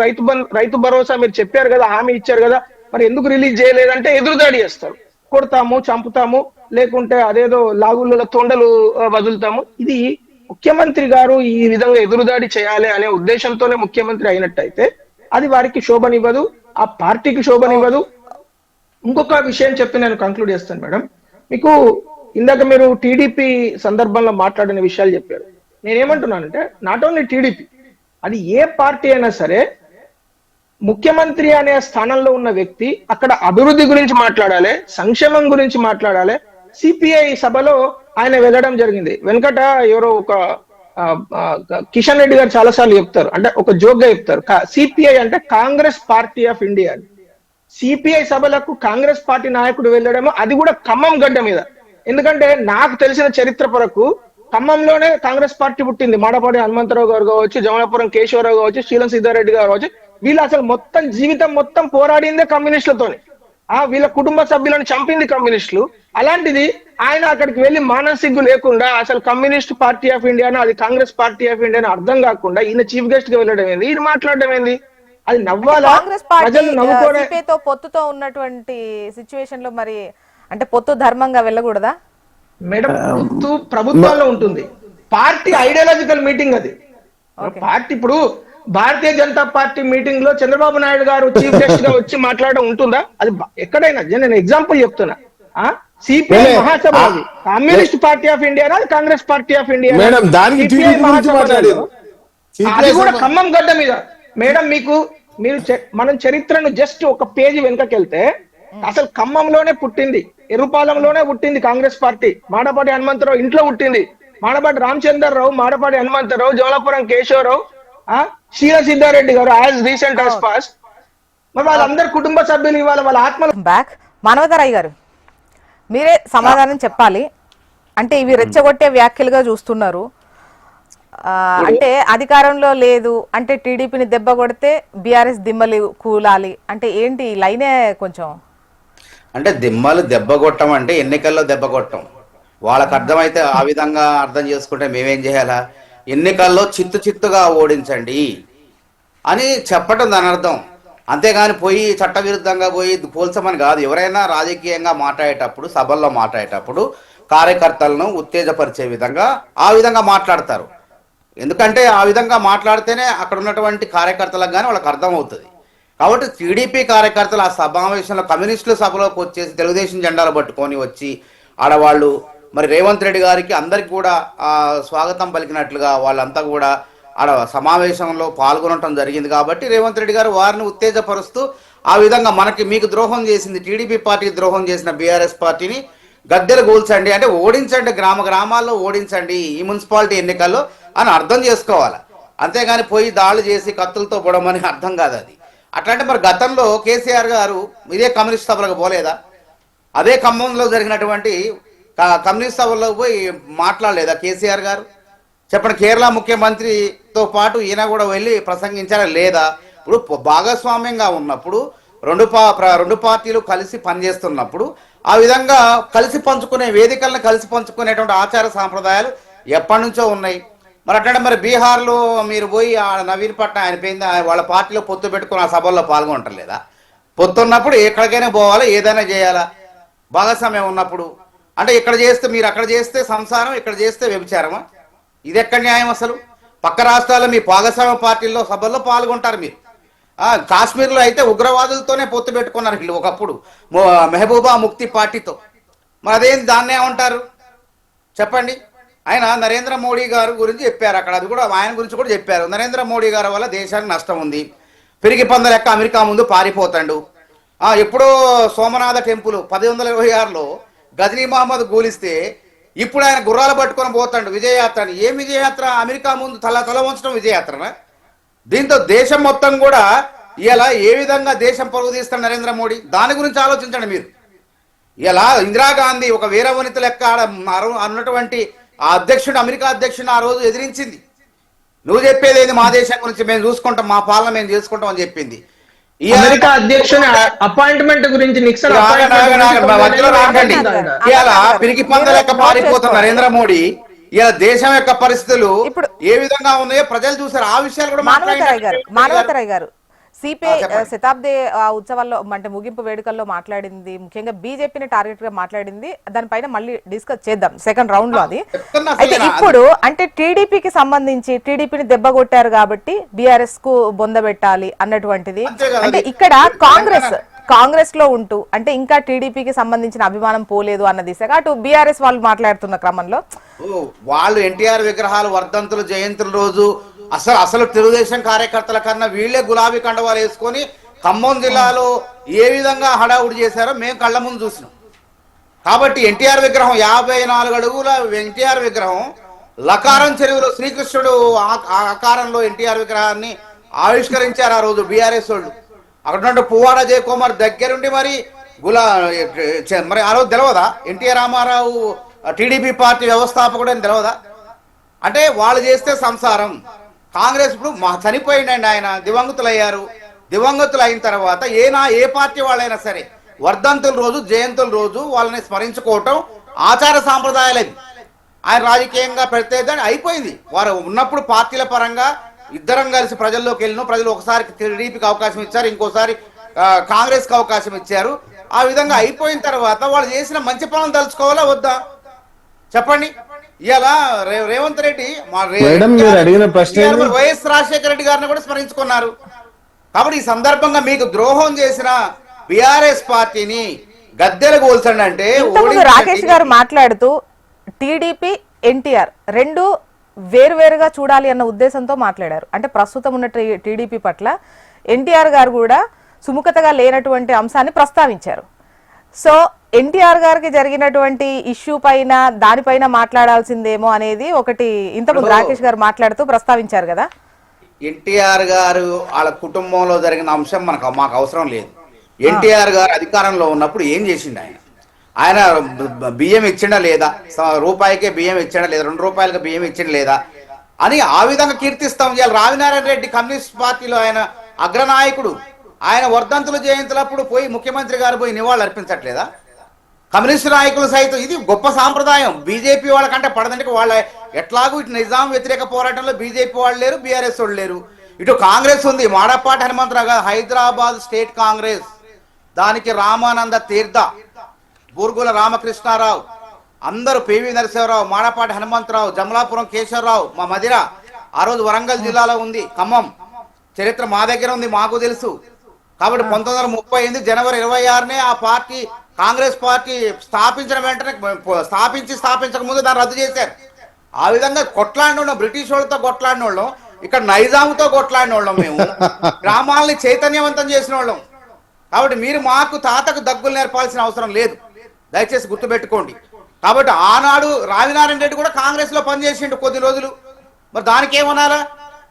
[SPEAKER 3] రైతు భరోసా మీరు చెప్పారు కదా, హామీ ఇచ్చారు కదా, మరి ఎందుకు రిలీజ్ చేయలేదంటే ఎదురుదాడి చేస్తారు. కొడతాము, చంపుతాము, లేకుంటే అదేదో లాగుళ్ళ తొండలు వదులుతాము. ఇది ముఖ్యమంత్రి గారు ఈ విధంగా ఎదురుదాడి చేయాలి అనే ఉద్దేశంతోనే ముఖ్యమంత్రి అయినట్టయితే అది వారికి శోభనివ్వదు, ఆ పార్టీకి శోభనివ్వదు. ఇంకొక విషయం చెప్పి నేను కంక్లూడ్ చేస్తాను మేడం. మీకు ఇందాక మీరు టీడీపీ సందర్భంలో మాట్లాడిన విషయాలు చెప్పారు. నేనేమంటున్నానంటే నాట్ ఓన్లీ టీడీపీ, అది ఏ పార్టీ అయినా సరే ముఖ్యమంత్రి అనే స్థానంలో ఉన్న వ్యక్తి అక్కడ అభివృద్ధి గురించి మాట్లాడాలి, సంక్షేమం గురించి మాట్లాడాలి. సిపిఐ సభలో ఆయన వెళ్ళడం జరిగింది. వెనకట ఎవరో ఒక కిషన్ రెడ్డి గారు చాలా సార్లు చెప్తారు, అంటే ఒక జోక్ గా చెప్తారు, సిపిఐ అంటే Congress party of India. CPI సభలకు కాంగ్రెస్ పార్టీ నాయకుడు వెళ్ళడము, అది కూడా ఖమ్మం గడ్డ మీద. ఎందుకంటే నాకు తెలిసిన చరిత్ర వరకు ఖమ్మంలోనే కాంగ్రెస్ పార్టీ పుట్టింది. మాడపాటి హనుమంతరావు గారు కావచ్చు, జమలాపురం కేశవరావు కావచ్చు, శీలం సిద్ధారెడ్డి గారు కావచ్చు, వీళ్ళు అసలు మొత్తం జీవితం మొత్తం పోరాడిందే కమ్యూనిస్టులతోని. వీళ్ళ కుటుంబ సభ్యులను చంపింది కమ్యూనిస్టులు. అలాంటిది ఆయన అక్కడికి వెళ్ళి మానసిగ్గు లేకుండా అసలు కమ్యూనిస్ట్ పార్టీ ఆఫ్ ఇండియాను, అది కాంగ్రెస్ పార్టీ ఆఫ్ ఇండియా అర్థం కాకుండా ఈయన చీఫ్ గెస్ట్ గా వెళ్ళడం ఏంది, ఈయన మాట్లాడడం ఏంది? అది నవ్వాలా?
[SPEAKER 1] కాంగ్రెస్ పార్టీతో పొత్తుతో ఉన్నటువంటి సిచ్యువేషన్ లో మరి అంటే పొత్తు ధర్మంగా వెళ్ళకూడదా
[SPEAKER 3] మేడం? పొత్తు ప్రభుత్వాల్లో ఉంటుంది, పార్టీ ఐడియాలజికల్ మీటింగ్ అది. పార్టీ ఇప్పుడు భారతీయ జనతా పార్టీ మీటింగ్ లో చంద్రబాబు నాయుడు గారు చీఫ్ గెస్ట్ గా వచ్చి మాట్లాడడం ఉంటుందా? అది ఎక్కడైనా. నేను ఎగ్జాంపుల్ చెప్తున్నా, సిపిఐ మహాసభ అది communist party of India, Congress party of India, అది కూడా ఖమ్మం గడ్డ మీద. మేడం మనం చరిత్రను జస్ట్ ఒక పేజీ వెనుకకెళ్తే అసలు ఖమ్మంలోనే పుట్టింది, ఎర్రుపాలెంలోనే పుట్టింది కాంగ్రెస్ పార్టీ. మాడపాటి హనుమంతరావు ఇంట్లో పుట్టింది, మాడపాటి రామచంద్రరావు, మాడపాటి హనుమంతరావు, జమలాపురం కేశవరావు, శీల సిద్ధారెడ్డి గారు యాజ్ రీసెంట్ యాజ్ పాస్ట్. మరి వాళ్ళందరు కుటుంబ సభ్యులు ఇవాళ వాళ్ళ ఆత్మ
[SPEAKER 1] బ్యాక్. మానవతారాయ్ గారు మీరే సమాధానం చెప్పాలి. అంటే ఇవి రెచ్చగొట్టే వ్యాఖ్యలుగా చూస్తున్నారు. అంటే అధికారంలో లేదు అంటే టీడీపీని దెబ్బ కొడితే బీఆర్ఎస్ దిమ్మలు కూలాలి అంటే ఏంటి లైనే కొంచెం
[SPEAKER 4] అంటే దిమ్మలు దెబ్బ కొట్టం అంటే ఎన్నికల్లో దెబ్బ కొట్టం. వాళ్ళకి అర్థమైతే ఆ విధంగా అర్థం చేసుకుంటే మేమేం చేయాలా? ఎన్నికల్లో చిత్తుగా ఓడించండి అని చెప్పటం దాని అర్థం. అంతేగాని పోయి చట్టవిరుద్ధంగా పోయి పోల్చమని కాదు. ఎవరైనా రాజకీయంగా మాట్లాడేటప్పుడు, సభల్లో మాట్లాడేటప్పుడు కార్యకర్తలను ఉత్తేజపరిచే విధంగా ఆ విధంగా మాట్లాడతారు. ఎందుకంటే ఆ విధంగా మాట్లాడితేనే అక్కడ ఉన్నటువంటి కార్యకర్తలకు కానీ వాళ్ళకి అర్థమవుతుంది. కాబట్టి టీడీపీ కార్యకర్తలు ఆ సమావేశంలో కమ్యూనిస్టుల సభలోకి వచ్చేసి తెలుగుదేశం జెండాలు పట్టుకొని వచ్చి ఆడవాళ్ళు మరి రేవంత్ రెడ్డి గారికి అందరికి కూడా స్వాగతం పలికినట్లుగా వాళ్ళంతా కూడా ఆడ సమావేశంలో పాల్గొనడం జరిగింది. కాబట్టి రేవంత్ రెడ్డి గారు వారిని ఉత్తేజపరుస్తూ ఆ విధంగా మీకు ద్రోహం చేసింది టీడీపీ పార్టీకి ద్రోహం చేసిన బీఆర్ఎస్ పార్టీని గద్దెలు కూల్చండి, అంటే ఓడించండి, గ్రామాల్లో ఓడించండి ఈ మున్సిపాలిటీ ఎన్నికల్లో అని అర్థం చేసుకోవాలి. అంతేగాని పోయి దాడులు చేసి కత్తులతో పొడమని అర్థం కాదు అది. అట్లాంటి మరి గతంలో కేసీఆర్ గారు ఇదే కమ్యూనిస్ట్ సభలకు పోలేదా? అదే ఖమ్మంలో జరిగినటువంటి కమ్యూనిస్ట్ సభల్లో పోయి మాట్లాడలేదా కేసీఆర్ గారు? చెప్పండి. కేరళ ముఖ్యమంత్రితో పాటు ఈయన కూడా వెళ్ళి ప్రసంగించారా లేదా? ఇప్పుడు భాగస్వామ్యంగా ఉన్నప్పుడు రెండు పార్టీలు కలిసి పనిచేస్తున్నప్పుడు ఆ విధంగా కలిసి పంచుకునే వేదికలను కలిసి పంచుకునేటువంటి ఆచార సాంప్రదాయాలు ఎప్పటి నుంచో ఉన్నాయి. మరి అట్లా మరి బీహార్లో మీరు పోయి నవీన్ పట్నాయక్ ఆయన పోయింది వాళ్ళ పార్టీలో పొత్తు పెట్టుకుని ఆ సభల్లో పాల్గొనట్లేదా? పొత్తున్నప్పుడు ఎక్కడికైనా పోవాలా, ఏదైనా చేయాలా భాగస్వామ్యం ఉన్నప్పుడు. అంటే ఇక్కడ చేస్తే మీరు అక్కడ చేస్తే సంసారం, ఇక్కడ చేస్తే వ్యభిచారమా? ఇది ఎక్కడ న్యాయం అసలు? పక్క రాష్ట్రాల్లో మీ భాగస్వామ్య పార్టీల్లో సభల్లో పాల్గొంటారు మీరు. కాశ్మీర్లో అయితే ఉగ్రవాదులతోనే పొత్తు పెట్టుకున్నారు వీళ్ళు ఒకప్పుడు మెహబూబా ముక్తి పార్టీతో. మరి అదేంటి, దాన్నే ఏమంటారు చెప్పండి? ఆయన నరేంద్ర మోడీ గారు గురించి చెప్పారు అక్కడ, అది కూడా ఆయన గురించి కూడా చెప్పారు. నరేంద్ర మోడీ గారి వల్ల దేశానికి నష్టం ఉంది, పిరికి పంద లెక్క అమెరికా ముందు పారిపోతాడు. ఎప్పుడో సోమనాథ టెంపుల్ 1126లో గజనీ మహమ్మద్ కూలిస్తే ఇప్పుడు ఆయన గుర్రాలు పట్టుకొని పోతాడు విజయయాత్ర. ఏం విజయయాత్ర? అమెరికా ముందు తల వంచడం విజయయాత్రనా? దీంతో దేశం మొత్తం కూడా ఇలా ఏ విధంగా దేశం పరుగు తీస్తాడు నరేంద్ర మోడీ, దాని గురించి ఆలోచించండి మీరు. ఇలా ఇందిరాగాంధీ ఒక వీరవనిత లెక్క అన్నటువంటి ఆ అధ్యక్షుడు, అమెరికా అధ్యక్షుడు ఆ రోజు ఎదిరించింది. నువ్వు చెప్పేది ఏంది? మా దేశం గురించి మేము చూసుకుంటాం, మా పాలన మేము చేసుకుంటాం అని చెప్పింది.
[SPEAKER 3] అమెరికా అధ్యక్షుని అపాయింట్మెంట్ గురించి నిక్సన్
[SPEAKER 4] మధ్యలో రాకండి. ఇలా పిరికి పంద లెక్క పారిపోతున్న నరేంద్ర మోడీ ఇలా దేశం యొక్క పరిస్థితులు ఏ విధంగా ఉన్నాయో ప్రజలు చూసారు. ఆ విషయాలు కూడా
[SPEAKER 1] మానవతరాయ్ గారు సిపిఐ శతాబ్ది ఉత్సవాల్లో అంటే ముగింపు వేడుకల్లో మాట్లాడింది, ముఖ్యంగా బీజేపీని టార్గెట్ గా మాట్లాడింది. దానిపైన మళ్ళీ డిస్కస్ చేద్దాం సెకండ్ రౌండ్ లో. అది అయితే ఇప్పుడు అంటే టీడీపీకి సంబంధించి టీడీపీని దెబ్బ కొట్టారు కాబట్టి బీఆర్ఎస్ కు బొందబెట్టాలి అన్నటువంటిది. అంటే ఇక్కడ కాంగ్రెస్ లో ఉంటూ అంటే ఇంకా టీడీపీకి సంబంధించిన అభిమానం పోలేదు అన్న దిశగా అటు బీఆర్ఎస్ వాళ్ళు మాట్లాడుతున్న క్రమంలో
[SPEAKER 4] వాళ్ళు ఎన్టీఆర్ విగ్రహాలు వర్ధంతులు జయంతుల రోజు అసలు తెలుగుదేశం కార్యకర్తల కన్నా వీళ్ళే గులాబీ కండవాలు వేసుకొని ఖమ్మం జిల్లాలో ఏ విధంగా హడావుడి చేశారో మేము కళ్ళ ముందు చూసినాం. కాబట్టి ఎన్టీఆర్ విగ్రహం 54 అడుగుల ఎన్టీఆర్ విగ్రహం లకారం చెరువులో శ్రీకృష్ణుడు ఆకారంలో ఎన్టీఆర్ విగ్రహాన్ని ఆవిష్కరించారు ఆ రోజు బీఆర్ఎస్ వాళ్ళు. అక్కడ పువ్వాడ జయకుమార్ దగ్గరుండి మరి మరి ఆ రోజు తెలియదా ఎన్టీఆర్ రామారావు టీడీపీ పార్టీ వ్యవస్థాపకుడు అని తెలియదా? అంటే వాళ్ళు చేస్తే సంసారం. కాంగ్రెస్ ఇప్పుడు చనిపోయిండండి, ఆయన దివంగతులయ్యారు. దివంగతులు అయిన తర్వాత ఏ పార్టీ వాళ్ళైనా సరే వర్ధంతుల రోజు జయంతుల రోజు వాళ్ళని స్మరించుకోవటం ఆచార సాంప్రదాయాలది. ఆయన రాజకీయంగా పెడితే అయిపోయింది. వారు ఉన్నప్పుడు పార్టీల పరంగా ఇద్దరం కలిసి ప్రజల్లోకి వెళ్ళిన ప్రజలు ఒకసారి టీడీపీకి అవకాశం ఇచ్చారు, ఇంకోసారి కాంగ్రెస్కి అవకాశం ఇచ్చారు. ఆ విధంగా అయిపోయిన తర్వాత వాళ్ళు చేసిన మంచి పనులు తలుచుకోవాలా వద్దా చెప్పండి? ఇలా రేవంత్ రెడ్డి వైఎస్ రాజశేఖర రెడ్డి గారిని కూడా స్మరించుకున్నారు. కాబట్టి ఈ సందర్భంగా మీకు ద్రోహం చేసిన బీఆర్ఎస్ పార్టీని గద్దెలు కూల్చండి అంటే
[SPEAKER 1] రాకేష్ గారు మాట్లాడుతూ టీడీపీ ఎన్టీఆర్ రెండు వేరువేరుగా చూడాలి అన్న ఉద్దేశంతో మాట్లాడారు. అంటే ప్రస్తుతం ఉన్న టీడీపీ పట్ల ఎన్టీఆర్ గారు కూడా సుముఖతగా లేనటువంటి అంశాన్ని ప్రస్తావించారు. సో ఎన్టీఆర్ గారికి జరిగినటువంటి ఇష్యూ పైన దానిపైన మాట్లాడాల్సిందేమో అనేది ఒకటి ఇంతకుముందు రాకేష్ గారు మాట్లాడుతూ ప్రస్తావించారు కదా.
[SPEAKER 4] ఎన్టీఆర్ గారు వాళ్ళ కుటుంబంలో జరిగిన అంశం మాకు అవసరం లేదు. ఎన్టీఆర్ గారు అధికారంలో ఉన్నప్పుడు ఏం చేసిండు? ఆయన బియ్యం ఇచ్చిండా లేదా? రూపాయికే బియ్యం ఇచ్చిండా లేదా? 2 రూపాయలకి బియ్యం ఇచ్చిండా లేదా అని ఆ విధంగా కీర్తిస్తాం. ఇవాళ రావినారాయణ రెడ్డి కమ్యూనిస్ట్ పార్టీలో ఆయన అగ్రనాయకుడు. ఆయన వర్ధంతులు జయంతులప్పుడు పోయి ముఖ్యమంత్రి గారు పోయి నివాళులు అర్పించట్లేదా? కమ్యూనిస్ట్ నాయకులు సైతం ఇది గొప్ప సాంప్రదాయం. బీజేపీ వాళ్ళకంటే పడదంటే వాళ్ళ ఎట్లాగూ ఇటు నిజాం వ్యతిరేక పోరాటంలో బీజేపీ వాళ్ళు లేరు, బీఆర్ఎస్ వాళ్ళు లేరు. ఇటు కాంగ్రెస్ ఉంది, మాడపాటి హనుమంతరావు గారు హైదరాబాద్ స్టేట్ కాంగ్రెస్, దానికి రామానంద తీర్థ, బూర్గుల రామకృష్ణారావు, అందరూ పివి నరసింహరావు, మాడపాటి హనుమంతరావు, జమలాపురం కేశవరావు, మా మదిర ఆ రోజు వరంగల్ జిల్లాలో ఉంది, ఖమ్మం చరిత్ర మా దగ్గర ఉంది, మాకు తెలుసు. కాబట్టి 1938 జనవరి 26నే ఆ పార్టీ కాంగ్రెస్ పార్టీ స్థాపించిన వెంటనే స్థాపించక ముందు దాన్ని రద్దు చేశారు. ఆ విధంగా కొట్లాడిన వాళ్ళం, బ్రిటిష్ వాళ్ళతో కొట్లాడిన వాళ్ళం, ఇక్కడ నైజాంతో కొట్లాడిన వాళ్ళం, మేము గ్రామాలని చైతన్యవంతం చేసిన వాళ్ళం. కాబట్టి మీరు మాకు తాతకు దగ్గులు నేర్పాల్సిన అవసరం లేదు, దయచేసి గుర్తుపెట్టుకోండి. కాబట్టి ఆనాడు రావినారాయణ రెడ్డి కూడా కాంగ్రెస్ లో పనిచేసిండు కొద్ది రోజులు, మరి దానికి ఏమనాలా?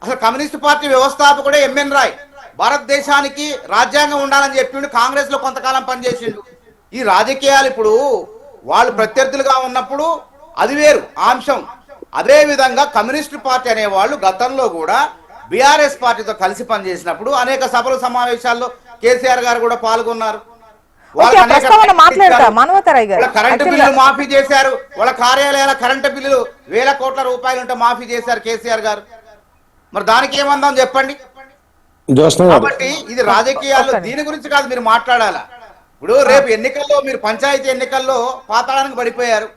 [SPEAKER 4] అసలు కమ్యూనిస్ట్ పార్టీ వ్యవస్థాపకుడే ఎంఎన్ రాయ్ భారతదేశానికి రాజ్యాంగం ఉండాలని చెప్పిండు, కాంగ్రెస్ లో కొంతకాలం పనిచేసిండు. ఈ రాజకీయాలు ఇప్పుడు వాళ్ళు ప్రత్యర్థులుగా ఉన్నప్పుడు అది వేరు అంశం. అదే విధంగా కమ్యూనిస్ట్ పార్టీ అనేవాళ్ళు గతంలో కూడా బీఆర్ఎస్ పార్టీతో కలిసి పనిచేసినప్పుడు అనేక సభలు సమావేశాల్లో కేసీఆర్ గారు కూడా పాల్గొన్నారు. కరెంటు బిల్లులు మాఫీ చేశారు, వాళ్ళ కార్యాలయాల కరెంటు బిల్లులు వేల కోట్ల రూపాయలు ఉంటే మాఫీ చేశారు కేసీఆర్ గారు. మరి దానికి ఏమందాం చెప్పండి? కాబట్టి ఇది రాజకీయాల్లో దీని గురించి కాదు మీరు మాట్లాడాలా. ఇప్పుడు రేపు ఎన్నికల్లో మీరు పంచాయతీ ఎన్నికల్లో పాతాళానికి పడిపోయారు.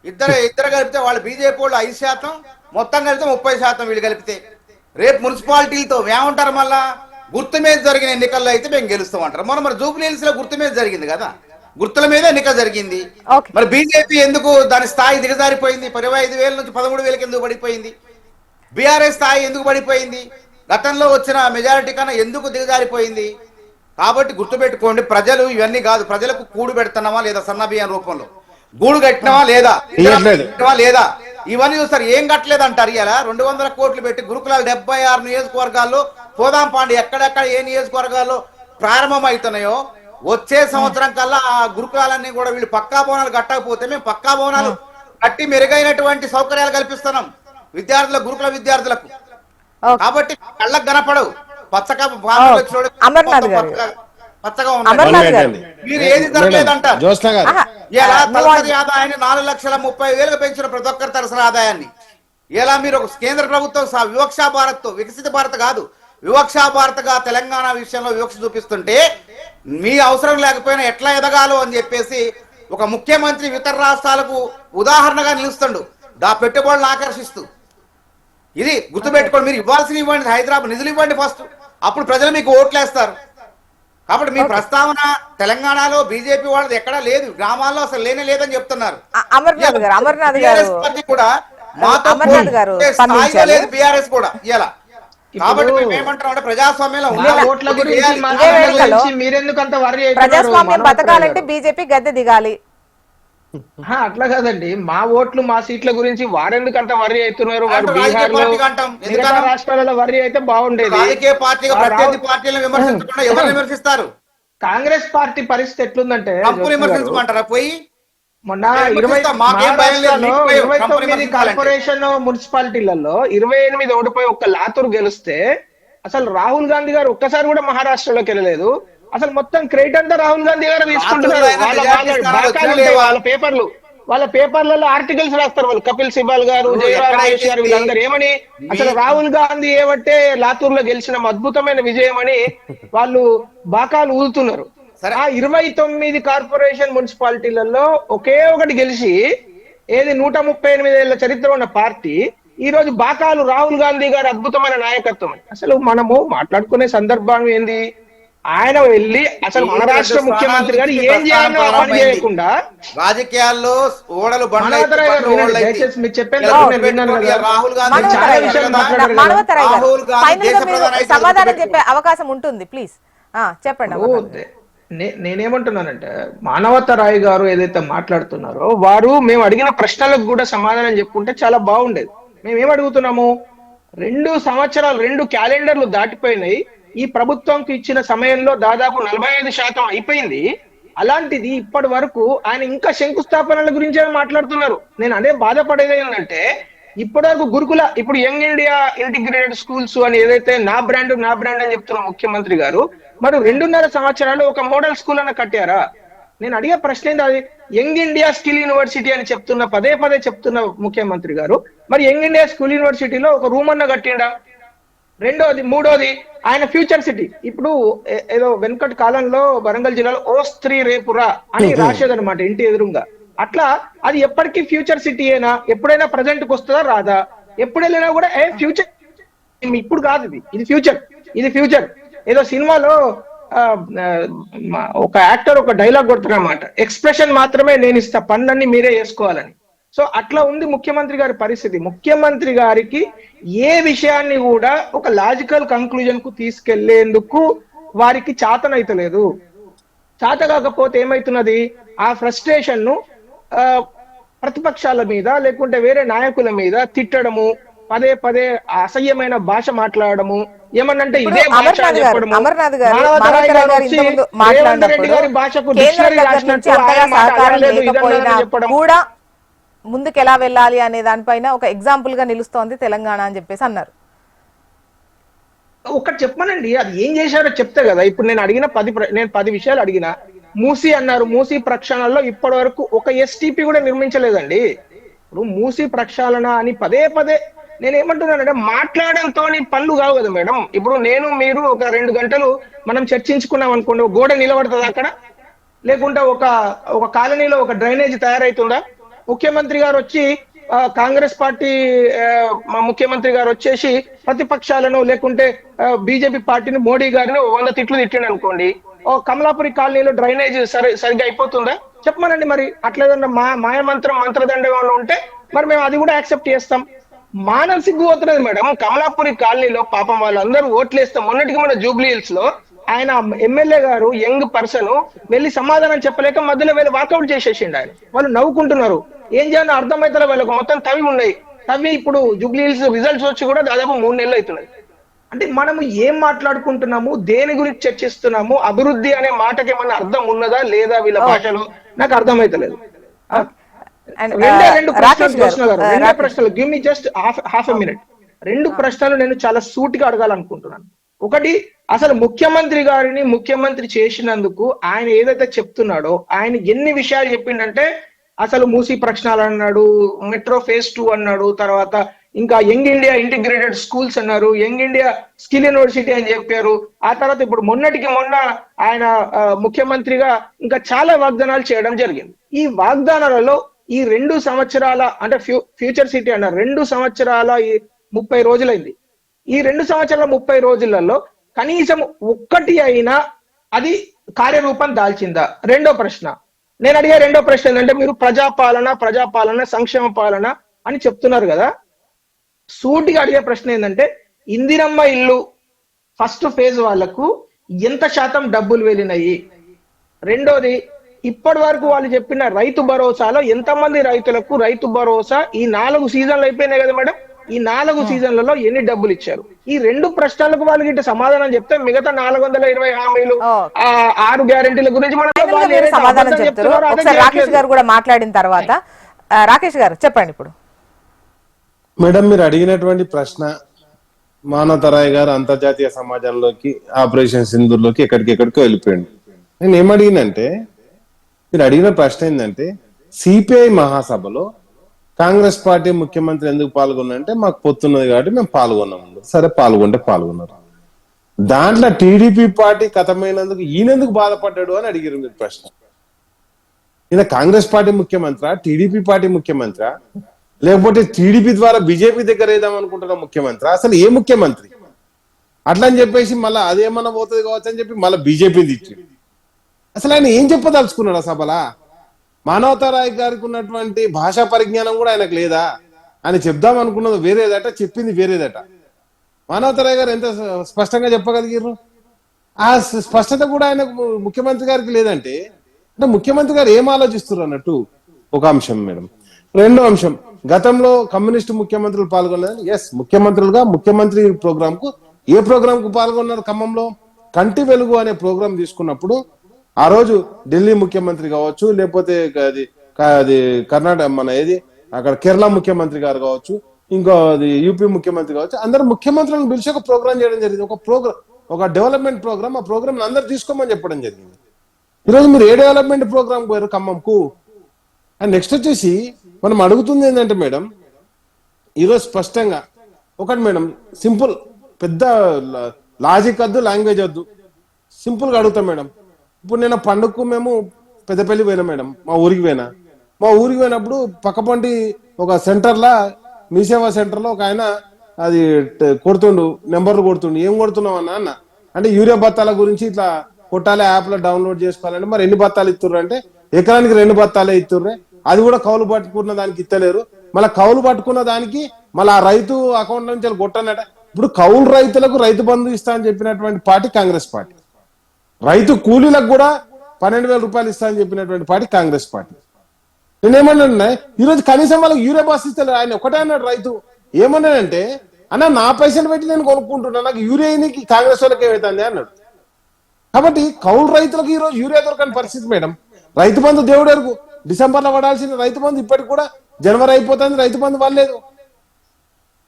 [SPEAKER 4] ఇద్దరు కలిపితే వాళ్ళు బీజేపీ వాళ్ళు 5%, మొత్తం కలిపితే 30% వీళ్ళు కలిపితే. రేపు మున్సిపాలిటీలతో ఏమంటారు? మళ్ళా గుర్తు మీద జరిగిన ఎన్నికల్లో అయితే మేము గెలుస్తామంటారు. మరి జూబ్లీ హిల్స్ లో గుర్తు మీద జరిగింది కదా, గుర్తుల మీద ఎన్నిక జరిగింది. మరి బీజేపీ ఎందుకు దాని స్థాయి దిగజారిపోయింది? 25,000 నుంచి 13,000 ఎందుకు పడిపోయింది? బీఆర్ఎస్ స్థాయి ఎందుకు పడిపోయింది? గతంలో వచ్చిన మెజారిటీ కన్నా ఎందుకు దిగజారిపోయింది? కాబట్టి గుర్తుపెట్టుకోండి, ప్రజలు ఇవన్నీ కాదు, ప్రజలకు కూడు పెడుతున్నామా లేదా, సన్న బియ్యం రూపంలో గూడు కట్టినవా లేదా, లేదా ఇవన్నీ చూస్తారు. ఏం కట్టలేదు అంటారు. ఇలా 200 కోట్లు పెట్టి గురుకులాలు 76 నియోజకవర్గాల్లో పోదాం పాండి, ఎక్కడెక్కడ ఏ నియోజకవర్గాల్లో ప్రారంభం అవుతున్నాయో వచ్చే సంవత్సరం కల్లా ఆ గురుకులాలన్నీ కూడా వీళ్ళు పక్కా భవనాలు కట్టకపోతే మేము పక్కా భవనాలు కట్టి మెరుగైనటువంటి సౌకర్యాలు కల్పిస్తున్నాం విద్యార్థులకు, గురుకుల విద్యార్థులకు. కాబట్టి కళ్ళకు కనపడవు పచ్చగా మీరు ఏది జరగలేదంటారు. తలసరి ఆదాయాన్ని 4,30,000 పెంచిన ప్రతి ఒక్కరి తలసరి ఆదాయాన్ని ఇలా మీరు ఒక కేంద్ర ప్రభుత్వం వివక్షా భారత్, వికసిత భారత్ కాదు, వివక్షా భారత్ గా తెలంగాణ విషయంలో వివక్ష చూపిస్తుంటే మీ అవసరం లేకపోయినా ఎట్లా ఎదగాలో అని చెప్పేసి ఒక ముఖ్యమంత్రి ఇతర రాష్ట్రాలకు ఉదాహరణగా నిలుస్తుండు, పెట్టుబడులను ఆకర్షిస్తూ. ఇది గుర్తుపెట్టుకోండి. మీరు ఇవ్వాల్సిన ఇవ్వండి, హైదరాబాద్ నిధులు ఇవ్వండి ఫస్ట్, అప్పుడు ప్రజలు మీకు ఓట్లేస్తారు. కాబట్టి మీ ప్రస్తావన తెలంగాణలో బీజేపీ వాళ్ళది ఎక్కడా లేదు, గ్రామాల్లో అసలు లేనే లేదని చెప్తున్నారు. కూడా మాతో లేదు బీఆర్ఎస్ కూడా ఇలా. కాబట్టి మేము ఏమంటాం అంటే ప్రజాస్వామ్యంలో
[SPEAKER 1] ప్రజాస్వామ్యం బతకాలంటే బీజేపీ గద్దె దిగాలి.
[SPEAKER 3] అట్లా కాదండి, మా ఓట్లు మా సీట్ల గురించి వారెందుకంత వర్రీ అవుతున్నారు? బీహార్ లో మిగతా రాష్ట్రాలలో వర్రీ అయితే బాగుండేది.
[SPEAKER 4] రాజకీయ పార్టీగా ప్రత్యర్థి పార్టీలను విమర్శించకుండా ఎవరు విమర్శిస్తారు?
[SPEAKER 3] కాంగ్రెస్ పార్టీ పరిస్థితి ఎట్లుందంటే
[SPEAKER 4] విమర్శించమంటారా? పోయి
[SPEAKER 3] మొన్న 29 కార్పొరేషన్ మున్సిపాలిటీలలో 28 ఓడిపోయి ఒక్క లాతూర్ గెలిస్తే అసలు రాహుల్ గాంధీ గారు ఒక్కసారి కూడా మహారాష్ట్రలోకి వెళ్ళలేదు. అసలు మొత్తం క్రెడిట్ అంతా రాహుల్ గాంధీ గారు తీసుకుంటున్నారు. వాళ్ళ పేపర్లలో ఆర్టికల్స్ రాస్తారు వాళ్ళు, కపిల్ సిబాల్ గారు, జయరామ్ రమేష్ గారు, వీళ్ళందరూ ఏమని అసలు రాహుల్ గాంధీ ఏమంటే లాతూర్ లో గెలిచిన అద్భుతమైన విజయం అని వాళ్ళు బాకాలు ఊదుతున్నారు. ఆ 29 కార్పొరేషన్ మున్సిపాలిటీలలో ఒకే ఒకటి గెలిచి ఏది 138 ఏళ్ల చరిత్ర ఉన్న పార్టీ ఈ రోజు బాకాలు రాహుల్ గాంధీ గారి అద్భుతమైన నాయకత్వం. అసలు మనము మాట్లాడుకునే సందర్భం ఏంది? ఆయన వెళ్ళి అసలు మన రాష్ట్ర ముఖ్యమంత్రి గారు ఏం చేయాలో పని చేయకుండా
[SPEAKER 4] రాజకీయాల్లో ఓడలు
[SPEAKER 1] సమాధానం చెప్పే అవకాశం ఉంటుంది, ప్లీజ్ చెప్పండి.
[SPEAKER 3] నేనేమంటున్నానంటే మానవతరాయ్ గారు ఏదైతే మాట్లాడుతున్నారో వారు మేము అడిగిన ప్రశ్నలకు కూడా సమాధానం చెప్పుకుంటే చాలా బాగుండేది. మేమేం అడుగుతున్నాము? 2 సంవత్సరాలు 2 క్యాలెండర్లు దాటిపోయినాయి. ఈ ప్రభుత్వంకి ఇచ్చిన సమయంలో దాదాపు 45% అయిపోయింది. అలాంటిది ఇప్పటి వరకు ఆయన ఇంకా శంకుస్థాపనల గురించే మాట్లాడుతున్నారు. నేను అదే బాధపడేది ఏంటంటే ఇప్పటి వరకు గురుకుల, ఇప్పుడు యంగ్ ఇండియా ఇంటిగ్రేటెడ్ స్కూల్స్ అని ఏదైతే నా బ్రాండ్ అని చెప్తున్న ముఖ్యమంత్రి గారు, మరి 2.5 సంవత్సరాలు ఒక మోడల్ స్కూల్ అన్న కట్టారా? నేను అడిగే ప్రశ్న ఏంటి? అది యంగ్ ఇండియా స్కిల్ యూనివర్సిటీ అని చెప్తున్న పదే చెప్తున్న ముఖ్యమంత్రి గారు, మరి యంగ్ ఇండియా స్కూల్ యూనివర్సిటీలో ఒక రూమ్ అన్న కట్టిండా? మూడోది ఆయన ఫ్యూచర్ సిటీ. ఇప్పుడు ఏదో వెనుకటి కాలంలో వరంగల్ జిల్లాలో ఓ స్త్రీ రేపురా అని రాసేదన్నమాట ఇంటి ఎదురుగా. అట్లా అది ఎప్పటికీ ఫ్యూచర్ సిటీ అయినా ఎప్పుడైనా ప్రజెంట్ కు వస్తుందా రాదా? ఎప్పుడు వెళ్ళినా కూడా ఫ్యూచర్ ఇప్పుడు కాదు, ఇది ఫ్యూచర్. ఏదో సినిమాలో ఒక యాక్టర్ ఒక డైలాగ్ కొడుతున్నమాట, ఎక్స్ప్రెషన్ మాత్రమే నేను ఇస్తా, పనులన్నీ మీరే చేసుకోవాలని. సో అట్లా ఉంది ముఖ్యమంత్రి గారి పరిస్థితి. ముఖ్యమంత్రి గారికి ఏ విషయాన్ని కూడా ఒక లాజికల్ కంక్లూజన్ కు తీసుకెళ్లేందుకు వారికి చేతనైతలేదు. చేత కాకపోతే ఏమైతున్నది, ఆ ఫ్రస్ట్రేషన్ ను ప్రతిపక్షాల మీద లేకుంటే వేరే నాయకుల మీద తిట్టడము, పదే పదే అసహ్యమైన భాష మాట్లాడడము, ఏమన్నంటే ఇదే భాష చెప్పడము, రేవంత్ రెడ్డి గారి భాషకు డిక్షనరీ రాసినట్టు చెప్పడం
[SPEAKER 1] కూడా ముందుకు ఎలా వెళ్ళాలి అనే దానిపైన ఒక ఎగ్జాంపుల్ గా నిలుస్తోంది తెలంగాణ అని చెప్పేసి అన్నారు.
[SPEAKER 3] ఒకటి చెప్పమనండి, అది ఏం చేశారో చెప్తే కదా. ఇప్పుడు నేను అడిగిన 10 విషయాలు అడిగిన. మూసీ అన్నారు, మూసీ ప్రక్షాళనలో ఇప్పటి వరకు ఒక ఎస్టీపీ కూడా నిర్మించలేదండి. ఇప్పుడు మూసీ ప్రక్షాళన అని పదే పదే నేను ఏమంటున్నానంటే, మాట్లాడడంతో పనులు కావు కదా మేడం. ఇప్పుడు నేను మీరు ఒక 2 గంటలు మనం చర్చించుకున్నాం అనుకోండి, గోడ నిలబడుతుంది అక్కడ, లేకుంటే ఒక కాలనీలో ఒక డ్రైనేజ్ తయారైతుందా? ముఖ్యమంత్రి గారు వచ్చి కాంగ్రెస్ పార్టీ ముఖ్యమంత్రి గారు వచ్చేసి ప్రతిపక్షాలను లేకుంటే బీజేపీ పార్టీని, మోడీ గారిని 100 తిట్లు తిట్టిండు అనుకోండి, కమలాపురి కాలనీలో డ్రైనేజ్ సరిగ్గా అయిపోతుందా? చెప్పమనండి. మరి అట్లేదన్నా మంత్రదండ ఏమైనా ఉంటే మరి మేము అది కూడా యాక్సెప్ట్ చేస్తాం. మానవ సిగ్గు అవుతున్నది మేడం. కమలాపురి కాలనీలో పాపం వాళ్ళందరూ ఓట్లేస్తాం. మొన్నటికి మన జూబ్లీ హిల్స్ లో ఆయన ఎమ్మెల్యే గారు యంగ్ పర్సన్ వెళ్ళి సమాధానం చెప్పలేక మధ్యలో వెళ్ళి వాకౌట్ చేసేసిండు ఆయన. వాళ్ళు నవ్వుకుంటున్నారు. ఏం చేయాలో అర్థమైతే వాళ్ళకు మొత్తం తవి ఉన్నాయి. తవి ఇప్పుడు జూబ్లీ హిల్స్ రిజల్ట్స్ వచ్చి కూడా దాదాపు 3 నెలలు అవుతున్నాయి. అంటే మనము ఏం మాట్లాడుకుంటున్నాము, దేని గురించి చర్చిస్తున్నాము, అభివృద్ధి అనే మాటకి ఏమన్నా అర్థం ఉన్నదా లేదా వీళ్ళ భాషలో, నాకు అర్థమైతలేదు. రెండు ప్రశ్నలు give me just half a minute. 2 ప్రశ్నలు నేను చాలా సూటిగా అడగాలనుకుంటున్నాను. ఒకటి, అసలు ముఖ్యమంత్రి గారిని ముఖ్యమంత్రి చేసినందుకు ఆయన ఏదైతే చెప్తున్నాడో, ఆయన ఎన్ని విషయాలు చెప్పిండంటే, అసలు మూసీ ప్రక్షాళన అన్నాడు, మెట్రో ఫేజ్ 2 అన్నాడు, తర్వాత ఇంకా యంగ్ ఇండియా ఇంటిగ్రేటెడ్ స్కూల్స్ అన్నారు, యంగ్ ఇండియా స్కిల్ యూనివర్సిటీ అని చెప్పారు. ఆ తర్వాత ఇప్పుడు మొన్నటికి మొన్న ఆయన ముఖ్యమంత్రిగా ఇంకా చాలా వాగ్దానాలు చేయడం జరిగింది. ఈ వాగ్దానాలలో ఈ 2 సంవత్సరాల అంటే ఫ్యూచర్ సిటీ అన్న 2 సంవత్సరాల 30 రోజులైంది. ఈ 2 సంవత్సరాల 30 రోజులలో కనీసం ఒక్కటి అయినా అది కార్యరూపం దాల్చిందా? రెండో ప్రశ్న, నేను అడిగే రెండో ప్రశ్న ఏంటంటే, మీరు ప్రజాపాలన సంక్షేమ పాలన అని చెప్తున్నారు కదా, సూటిగా అడిగే ప్రశ్న ఏంటంటే, ఇందిరమ్మ ఇల్లు ఫస్ట్ ఫేజ్ వాళ్లకు ఎంత శాతం డబ్బులు వెళ్ళినాయి? రెండోది, ఇప్పటి వరకు వాళ్ళు చెప్పిన రైతు భరోసాలో ఎంతమంది రైతులకు రైతు భరోసా ఈ 4 సీజన్లు అయిపోయినాయి కదా మేడం, ఈ 4 సీజన్లలో ఎన్ని డబ్బులు ఇచ్చారు? ఈ 2 ప్రశ్నలకు వాళ్ళకి ఇట్లా సమాధానం చెప్తే మిగతా 420 హామీలు, 6 గ్యారెంటీల గురించి
[SPEAKER 1] సమాధానం చెప్తారు. రాకేష్ గారు కూడా మాట్లాడిన తర్వాత, రాకేష్ గారు చెప్పండి. ఇప్పుడు
[SPEAKER 2] మేడం మీరు అడిగినటువంటి ప్రశ్న, మానవతరాయ్ గారు అంతర్జాతీయ సమాజంలోకి, ఆపరేషన్ సింధూర్లోకి ఎక్కడికెక్కడికో వెళ్ళిపోయింది. నేను ఏమడిగినంటే, మీరు అడిగిన ప్రశ్న ఏంటంటే, సిపిఐ మహాసభలో కాంగ్రెస్ పార్టీ ముఖ్యమంత్రి ఎందుకు పాల్గొన్నారంటే, మాకు పొత్తున్నది కాబట్టి మేము పాల్గొన్నాము. సరే పాల్గొన్నారు. దాంట్లో టీడీపీ పార్టీ కథమైనందుకు ఈయనెందుకు బాధపడ్డాడు అని అడిగారు మీరు ప్రశ్న. ఈయన కాంగ్రెస్ పార్టీ ముఖ్యమంత్రి, టీడీపీ పార్టీ ముఖ్యమంత్రి, లేకపోతే టీడీపీ ద్వారా బీజేపీ దగ్గర వేద్దాం అనుకుంటున్న ముఖ్యమంత్రి? అసలు ఏ ముఖ్యమంత్రి? అట్లా అని చెప్పేసి మళ్ళీ అదేమన్నా పోతుంది కావచ్చు అని చెప్పి మళ్ళీ బీజేపీని తెచ్చి, అసలు ఆయన ఏం చెప్పదలుచుకున్నాడు ఆ సభలా? మానవతారాయ్ గారికి ఉన్నటువంటి భాషా పరిజ్ఞానం కూడా ఆయనకు లేదా? అని చెప్దాం అనుకున్నది వేరేదట, చెప్పింది వేరేదట. మానవతారాయ్ గారు ఎంత స్పష్టంగా చెప్పగలిగారు? ఆ స్పష్టత కూడా ఆయనకు ముఖ్యమంత్రి గారికి లేదంటే, అంటే ముఖ్యమంత్రి గారు ఏం ఆలోచిస్తున్నారు అన్నట్టు ఒక అంశం మేడం. రెండో అంశం, గతంలో కమ్యూనిస్టు ముఖ్యమంత్రులు పాల్గొన్నారు. ఎస్, ముఖ్యమంత్రులుగా ముఖ్యమంత్రి ప్రోగ్రామ్ కు ఏ ప్రోగ్రామ్ కు పాల్గొన్నారు? ఖమ్మంలో కంటి వెలుగు అనే ప్రోగ్రాం తీసుకున్నప్పుడు ఆ రోజు ఢిల్లీ ముఖ్యమంత్రి కావచ్చు, లేకపోతే అది కర్ణాటక అక్కడ కేరళ ముఖ్యమంత్రి గారు కావచ్చు, ఇంకో యూపీ ముఖ్యమంత్రి కావచ్చు, అందరు ముఖ్యమంత్రులను పిలిచి ఒక ప్రోగ్రామ్ చేయడం జరిగింది. ఒక డెవలప్మెంట్ ప్రోగ్రామ్. ఆ ప్రోగ్రామ్ అందరు తీసుకోమని చెప్పడం జరిగింది. ఈరోజు మీరు ఏ డెవలప్మెంట్ ప్రోగ్రామ్ పోయారు ఖమ్మంకు? అండ్ నెక్స్ట్ వచ్చేసి మనం అడుగుతుంది ఏంటంటే మేడం, ఈరోజు స్పష్టంగా ఒకటి మేడం, సింపుల్ పెద్ద లాజిక్ వద్దు, లాంగ్వేజ్ వద్దు, సింపుల్గా అడుగుతాం మేడం. ఇప్పుడు నేను పండుగకు మేము పెద్దపల్లి పోయినా మేడం, మా ఊరికి పోయినప్పుడు పక్కపంటి ఒక సెంటర్లా మీ సేవా సెంటర్లో ఒక ఆయన అది కొడుతుండు, నెంబర్లు కొడుతుండు. ఏం కొడుతున్నావు అన్న అంటే యూరియా బత్తాల గురించి ఇట్లా కొట్టాలి, యాప్లో డౌన్లోడ్ చేసుకోవాలంటే మరి ఎన్ని బత్తాలు ఇస్తుర్రు అంటే ఎకరానికి 2 బత్తాలే ఇస్తుర్రే, అది కూడా కౌలు పట్టుకున్న దానికి ఇస్తలేరు. మళ్ళీ కౌలు పట్టుకున్న దానికి మళ్ళీ ఆ రైతు అకౌంట్ నుంచి కొట్టనట. ఇప్పుడు కౌలు రైతులకు రైతు బంధు ఇస్తా అని చెప్పినటువంటి పార్టీ కాంగ్రెస్ పార్టీ, రైతు కూలీలకు కూడా 12,000 రూపాయలు ఇస్తా అని చెప్పినటువంటి పార్టీ కాంగ్రెస్ పార్టీ. నేనేమన్నా ఈరోజు కనీసం వాళ్ళకి యూరియా బస్ ఇస్తలేదు. ఆయన ఒకటే అన్నాడు రైతు, ఏమన్నాడంటే అన్న నా పైసలు పెట్టి నేను కొనుక్కుంటున్నా, నాకు యూరియాకి కాంగ్రెస్ వాళ్ళకి ఏమవుతుంది అన్నాడు. కాబట్టి కౌలు రైతులకు ఈరోజు యూరియా దొరకని పరిస్థితి మేడం. రైతు బంధు దేవుడు ఎరుగు, డిసెంబర్లో పడాల్సిన రైతు బంధు ఇప్పటికి కూడా జనవరి అయిపోతుంది, రైతు బంధు పడలేదు.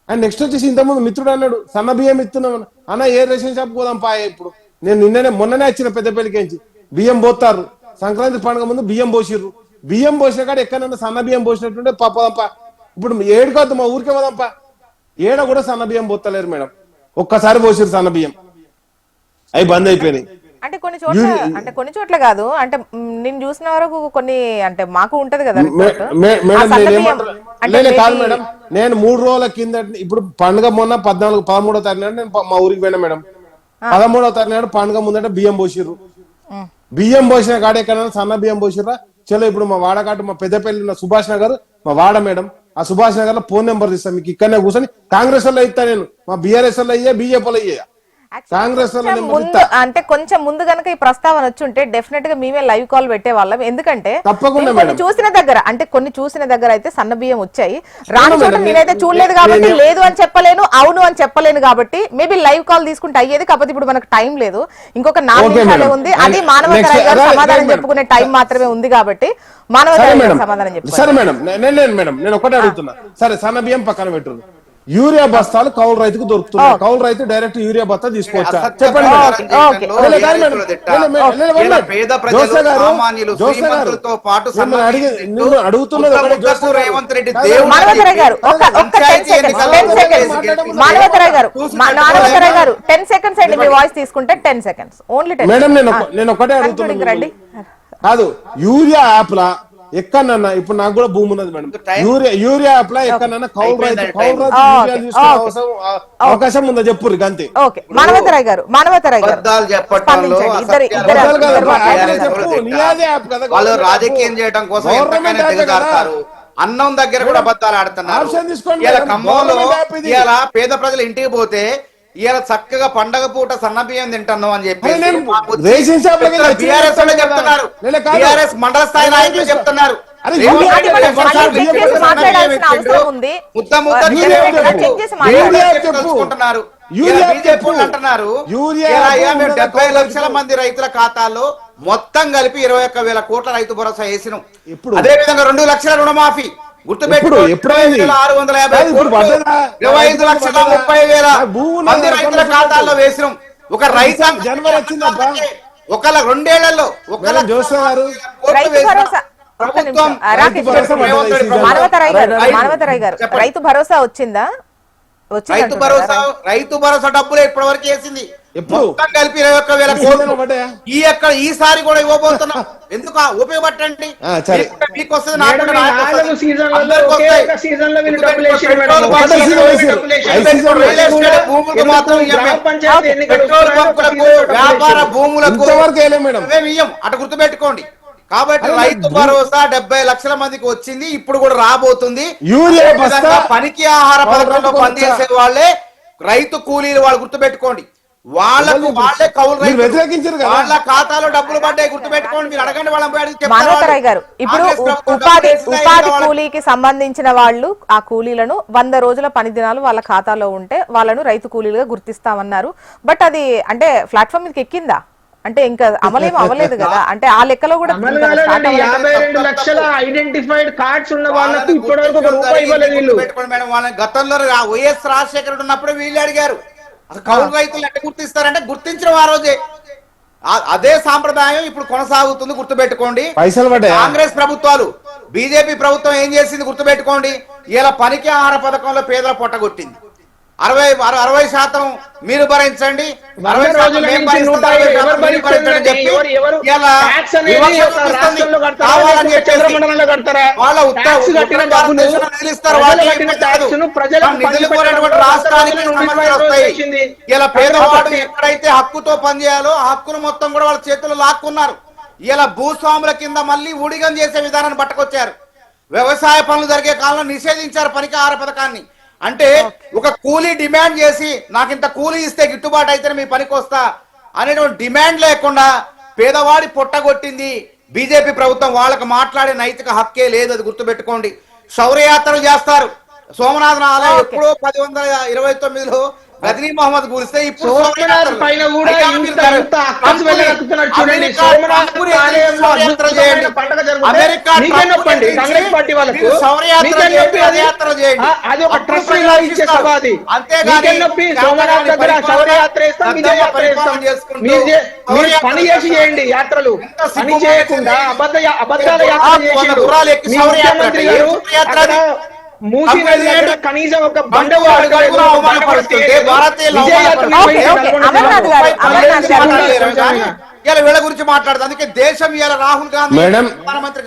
[SPEAKER 2] అండ్ నెక్స్ట్ వచ్చేసి ఇంతకుముందు మిత్రుడు అన్నాడు సన్న బియ్యం ఇస్తున్నాం అన్న, ఏ రేషన్ షాప్ పోదాం పాయ. ఇప్పుడు నేను మొన్ననే వచ్చిన పెద్దపల్లికి బియ్యం పోతారు, సంక్రాంతి పండుగ ముందు బియ్యం పోసిర్రు. బియ్యం పోసిన కాడ ఎక్కడన్నా సన్న బియ్యం పోసినట్టుంటే పోదాంపా. ఇప్పుడు ఏడుకోద్దు, మా ఊరికే పోదాంపా. ఏడ కూడా సన్న బియ్యం పోతలేరు మేడం. ఒక్కసారి పోసిరు సన్న బియ్యం, అవి బంద్ అయిపోయినాయి.
[SPEAKER 1] అంటే కొన్ని చోట్ల కాదు, అంటే నేను చూసిన వరకు కొన్ని, అంటే మాకు ఉంటది కదా
[SPEAKER 2] కాదు మేడం. నేను 3 రోజుల కింద, ఇప్పుడు పండుగ మొన్న 13వ తారీఖు నాడు నేను మా ఊరికి పోయినా మేడం. 13వ తారీఖు నాడు పండుగ ముందట బియ్యం పోసిర్రు. బియ్యం పోసిన కాడ ఎక్కడైనా సన్న బియ్యం పోసిర్రా? చలో ఇప్పుడు మా వాడకాటు మా పెద్దపల్లి ఉన్న సుభాష్ నగర్ మా వాడ మేడం, ఆ సుభాష్ నగర్ లో ఫోన్ నెంబర్ ఇస్తాను మీకు, ఇక్కడనే కూర్చొని కాంగ్రెస్ వాళ్ళు ఇస్తా, నేను మా బీఆర్ఎస్ వాళ్ళు అయ్యే, బీజేపీ వాళ్ళు అయ్యే, కాంగ్రెస్
[SPEAKER 1] అంటే కొంచెం ముందు గనక ఈ ప్రస్తావన వచ్చుంటే డెఫినెట్ గా మేమే లైవ్ కాల్ పెట్టేవాళ్ళం. ఎందుకంటే కొన్ని చూసిన దగ్గర అయితే సన్న బియ్యం వచ్చాయి, రాని చోట నేనైతే చూడలేదు కాబట్టి లేదు అని చెప్పలేను, అవును అని చెప్పలేను. కాబట్టి మేబీ లైవ్ కాల్ తీసుకుంటే అయ్యేది. కాకపోతే ఇప్పుడు మనకు టైం లేదు, ఇంకొక 4 నిమిషాలే ఉంది. అది మానవతరాయ్ గారు సమాధానం చెప్పుకునే టైం మాత్రమే ఉంది కాబట్టి మానవతరాయ్ గారు సమాధానం చెప్పారు.
[SPEAKER 2] సరే మేడం, నేను ఒకటే అడుగుతున్నా. సరే సన్న బియ్యం పక్కన పెట్టు, యూరియా బస్తాలు కౌలు రైతుకు దొరుకుతున్నాయి, కౌలు రైతు డైరెక్ట్ యూరియా బస్తా తీసుకోవచ్చా చెప్పండి. నేను ఒకటే అడుగుతున్నాను కాదు, యూరియా యాప్ లా ఎక్కడన్నా, ఇప్పుడు నాకు కూడా భూమి ఉన్నది మేడం, యూరియా యాప్ లా ఎక్కడన్నా కౌలు రైతు అవకాశం ఉందా చెప్పుర్రు అంతే.
[SPEAKER 1] మానవతరాయ్ గారు
[SPEAKER 4] వాళ్ళు రాజకీయం చేయడం కోసం అన్నం దగ్గర కూడా అబద్ధాలు ఆడుతున్నారు. ఇలా ఖమ్మంలో ఇలా పేద ప్రజలు ఇంటికి పోతే ఇలా చక్కగా పండగ పూట సన్న బియ్యం తింటాను అని చెప్పి చెప్తున్నారు, టిఆర్ఎస్ మండల స్థాయి నాయకులు చెప్తున్నారు. అంటున్నారు 70 లక్షల మంది రైతుల ఖాతాల్లో మొత్తం కలిపి 21,000 కోట్ల రైతు భరోసా వేసినాం. అదే విధంగా 2 లక్షల రుణమాఫీ గుర్తుపెట్టుకో, 650,000 మంది రైతుల ఖాతాల్లో వేసినాం. ఒక రైతు
[SPEAKER 2] జనవరి వచ్చింది
[SPEAKER 4] ఒక 2 ఏళ్లలో
[SPEAKER 1] మానవతరాయ్ గారు రైతు భరోసా వచ్చిందా?
[SPEAKER 4] రైతు భరోసా డబ్బులు ఇప్పటి వరకు వేసింది మొత్తం కలిపి 21,000 కోట్లు. ఈసారి కూడా ఇవ్వబోతున్నాం. ఎందుకు ఉపయోగపట్టండి, భూములకు మాత్రం పెట్రోల్ బంకులకు వ్యాపార భూములకు ఇయ్యం, అటు గుర్తుపెట్టుకోండి. కాబట్టి రైతు భరోసా 70 లక్షల మందికి వచ్చింది, ఇప్పుడు కూడా రాబోతుంది. పనికి ఆహార పథకంలో పనిచేసే వాళ్ళే రైతు కూలీలు, వాళ్ళు గుర్తుపెట్టుకోండి. వాళ్ళకు వాళ్ళే కౌలు రైతులు, వాళ్ళ ఖాతాలో డబ్బులు పడ్డాయి, గుర్తుపెట్టుకోండి. మీరు అడగండి వాళ్ళని.
[SPEAKER 1] మానవతరాయ్ గారు, ఇప్పుడు ఉపాధి కూలీకి సంబంధించిన వాళ్ళు, ఆ కూలీలను 100 రోజుల పని దినాలు వాళ్ళ ఖాతాలో ఉంటే వాళ్ళను రైతు కూలీలుగా గుర్తిస్తామన్నారు. బట్ అది అంటే ప్లాట్ఫామ్ మీదకి ఎక్కిందా? అంటే ఇంకా అమలేమో అవ్వలేదు కదా, అంటే ఆ లెక్కలో కూడా
[SPEAKER 3] 52 లక్షల ఐడెంటిఫైడ్ కార్డ్స్ ఉన్న వాళ్ళకి ఇప్పటివరకు రూపాయి ఇవ్వలేదు.
[SPEAKER 4] వాళ్ళని గతంలో వైఎస్ రాజశేఖర ఉన్నప్పుడు వీళ్ళు అడిగారు అసలు కౌలు రైతులు ఎట్లా గుర్తిస్తారంటే గుర్తించిన ఆ రోజే. అదే సాంప్రదాయం ఇప్పుడు కొనసాగుతుంది, గుర్తుపెట్టుకోండి. కాంగ్రెస్ ప్రభుత్వాలు, బీజేపీ ప్రభుత్వం ఏం చేసింది గుర్తుపెట్టుకోండి. ఇలా పనికి ఆహార పథకంలో పేదల పొట్టగొట్టింది. 60% మీరు భరించండి,
[SPEAKER 3] 100 రోజుల
[SPEAKER 4] మేము
[SPEAKER 3] నుంచి 150 ఎవరు భరిస్తారండి? ఎవరు ట్యాక్స్ అనేది ఒక రాష్ట్రంలో కడతారా, లేకపోతే చంద్రమండలంలో కడతారా? ట్యాక్స్ కట్టిన డబ్బులు, ప్రజలు కట్టిన ట్యాక్స్ ను ప్రజలకు
[SPEAKER 4] రాష్ట్రానికి ఇలా పేదవాడు ఎక్కడైతే హక్కుతో పనిచేయాలో ఆ హక్కును మొత్తం కూడా వాళ్ళ చేతుల్లో లాక్కున్నారు. ఇలా భూస్వాముల కింద మళ్ళీ ఊడిగం చేసే విధానాన్ని పట్టుకొచ్చారు. వ్యవసాయ పనులు జరిగే కాలంలో నిషేధించారు పనికి ఆహార పథకాన్ని. అంటే ఒక కూలీ డిమాండ్ చేసి నాకు ఇంత కూలీ ఇస్తే గిట్టుబాటు అయితే మీ పనికి వస్తా అనేటువంటి డిమాండ్ లేకుండా పేదవాడి పొట్టగొట్టింది బీజేపీ ప్రభుత్వం. వాళ్ళకి మాట్లాడే నైతిక హక్కే లేదు, అది గుర్తుపెట్టుకోండి. శౌర్యయాత్రలు చేస్తారు. సోమనాథన్ ఆలయం ఎప్పుడో 1029లో గజనీ మహమ్మద్ కూలిస్తే ఇప్పుడు
[SPEAKER 3] పైన కూడా చూడండి. సోమనాథ్ ఆలయంలో అద్భుతమైన పండుగ జరుగుతుంది. కాంగ్రెస్ పార్టీ వాళ్ళకు అది ఒక ట్రస్ట్ గా ఇచ్చే సభ అది. నొప్పి సోమనాథ్ దగ్గర శౌర్యయాత్ర వేస్తాం, విజయయాత్ర వేస్తాం. మీరు పని చేసి చేయండి యాత్రలు, పని చేయకుండా అబద్ధాల యాత్ర చేసిండు మీ ముఖ్యమంత్రి గారు. మూసీ నది దగ్గర కనీసం ఒక బండవాడు
[SPEAKER 4] వీళ్ళ గురించి మాట్లాడదు. అందుకే దేశం ఇలా రాహుల్ గాంధీ ప్రధానమంత్రి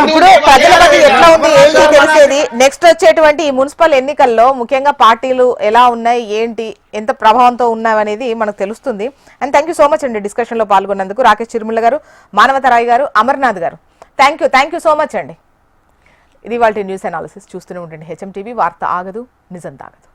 [SPEAKER 1] ఇప్పుడు ప్రజలకు ఎట్లా ఉంది ఏంటి తెలిసేది. నెక్స్ట్ వచ్చేటువంటి ఈ మున్సిపల్ ఎన్నికల్లో ముఖ్యంగా పార్టీలు ఎలా ఉన్నాయి, ఏంటి, ఎంత ప్రభావంతో ఉన్నాయనేది మనకు తెలుస్తుంది. And thank you so much అండి డిస్కషన్ లో పాల్గొన్నందుకు. రాకేష్ చిరుమల గారు, మానవతరాయ్ గారు, అమర్నాథ్ గారు, థ్యాంక్ యూ సో మచ్ అండి. ఇది వాళ్ళ న్యూస్ అనాలిసిస్. చూస్తూనే ఉండండి హెచ్ఎం టీవీ. వార్త ఆగదు, నిజం తాగదు.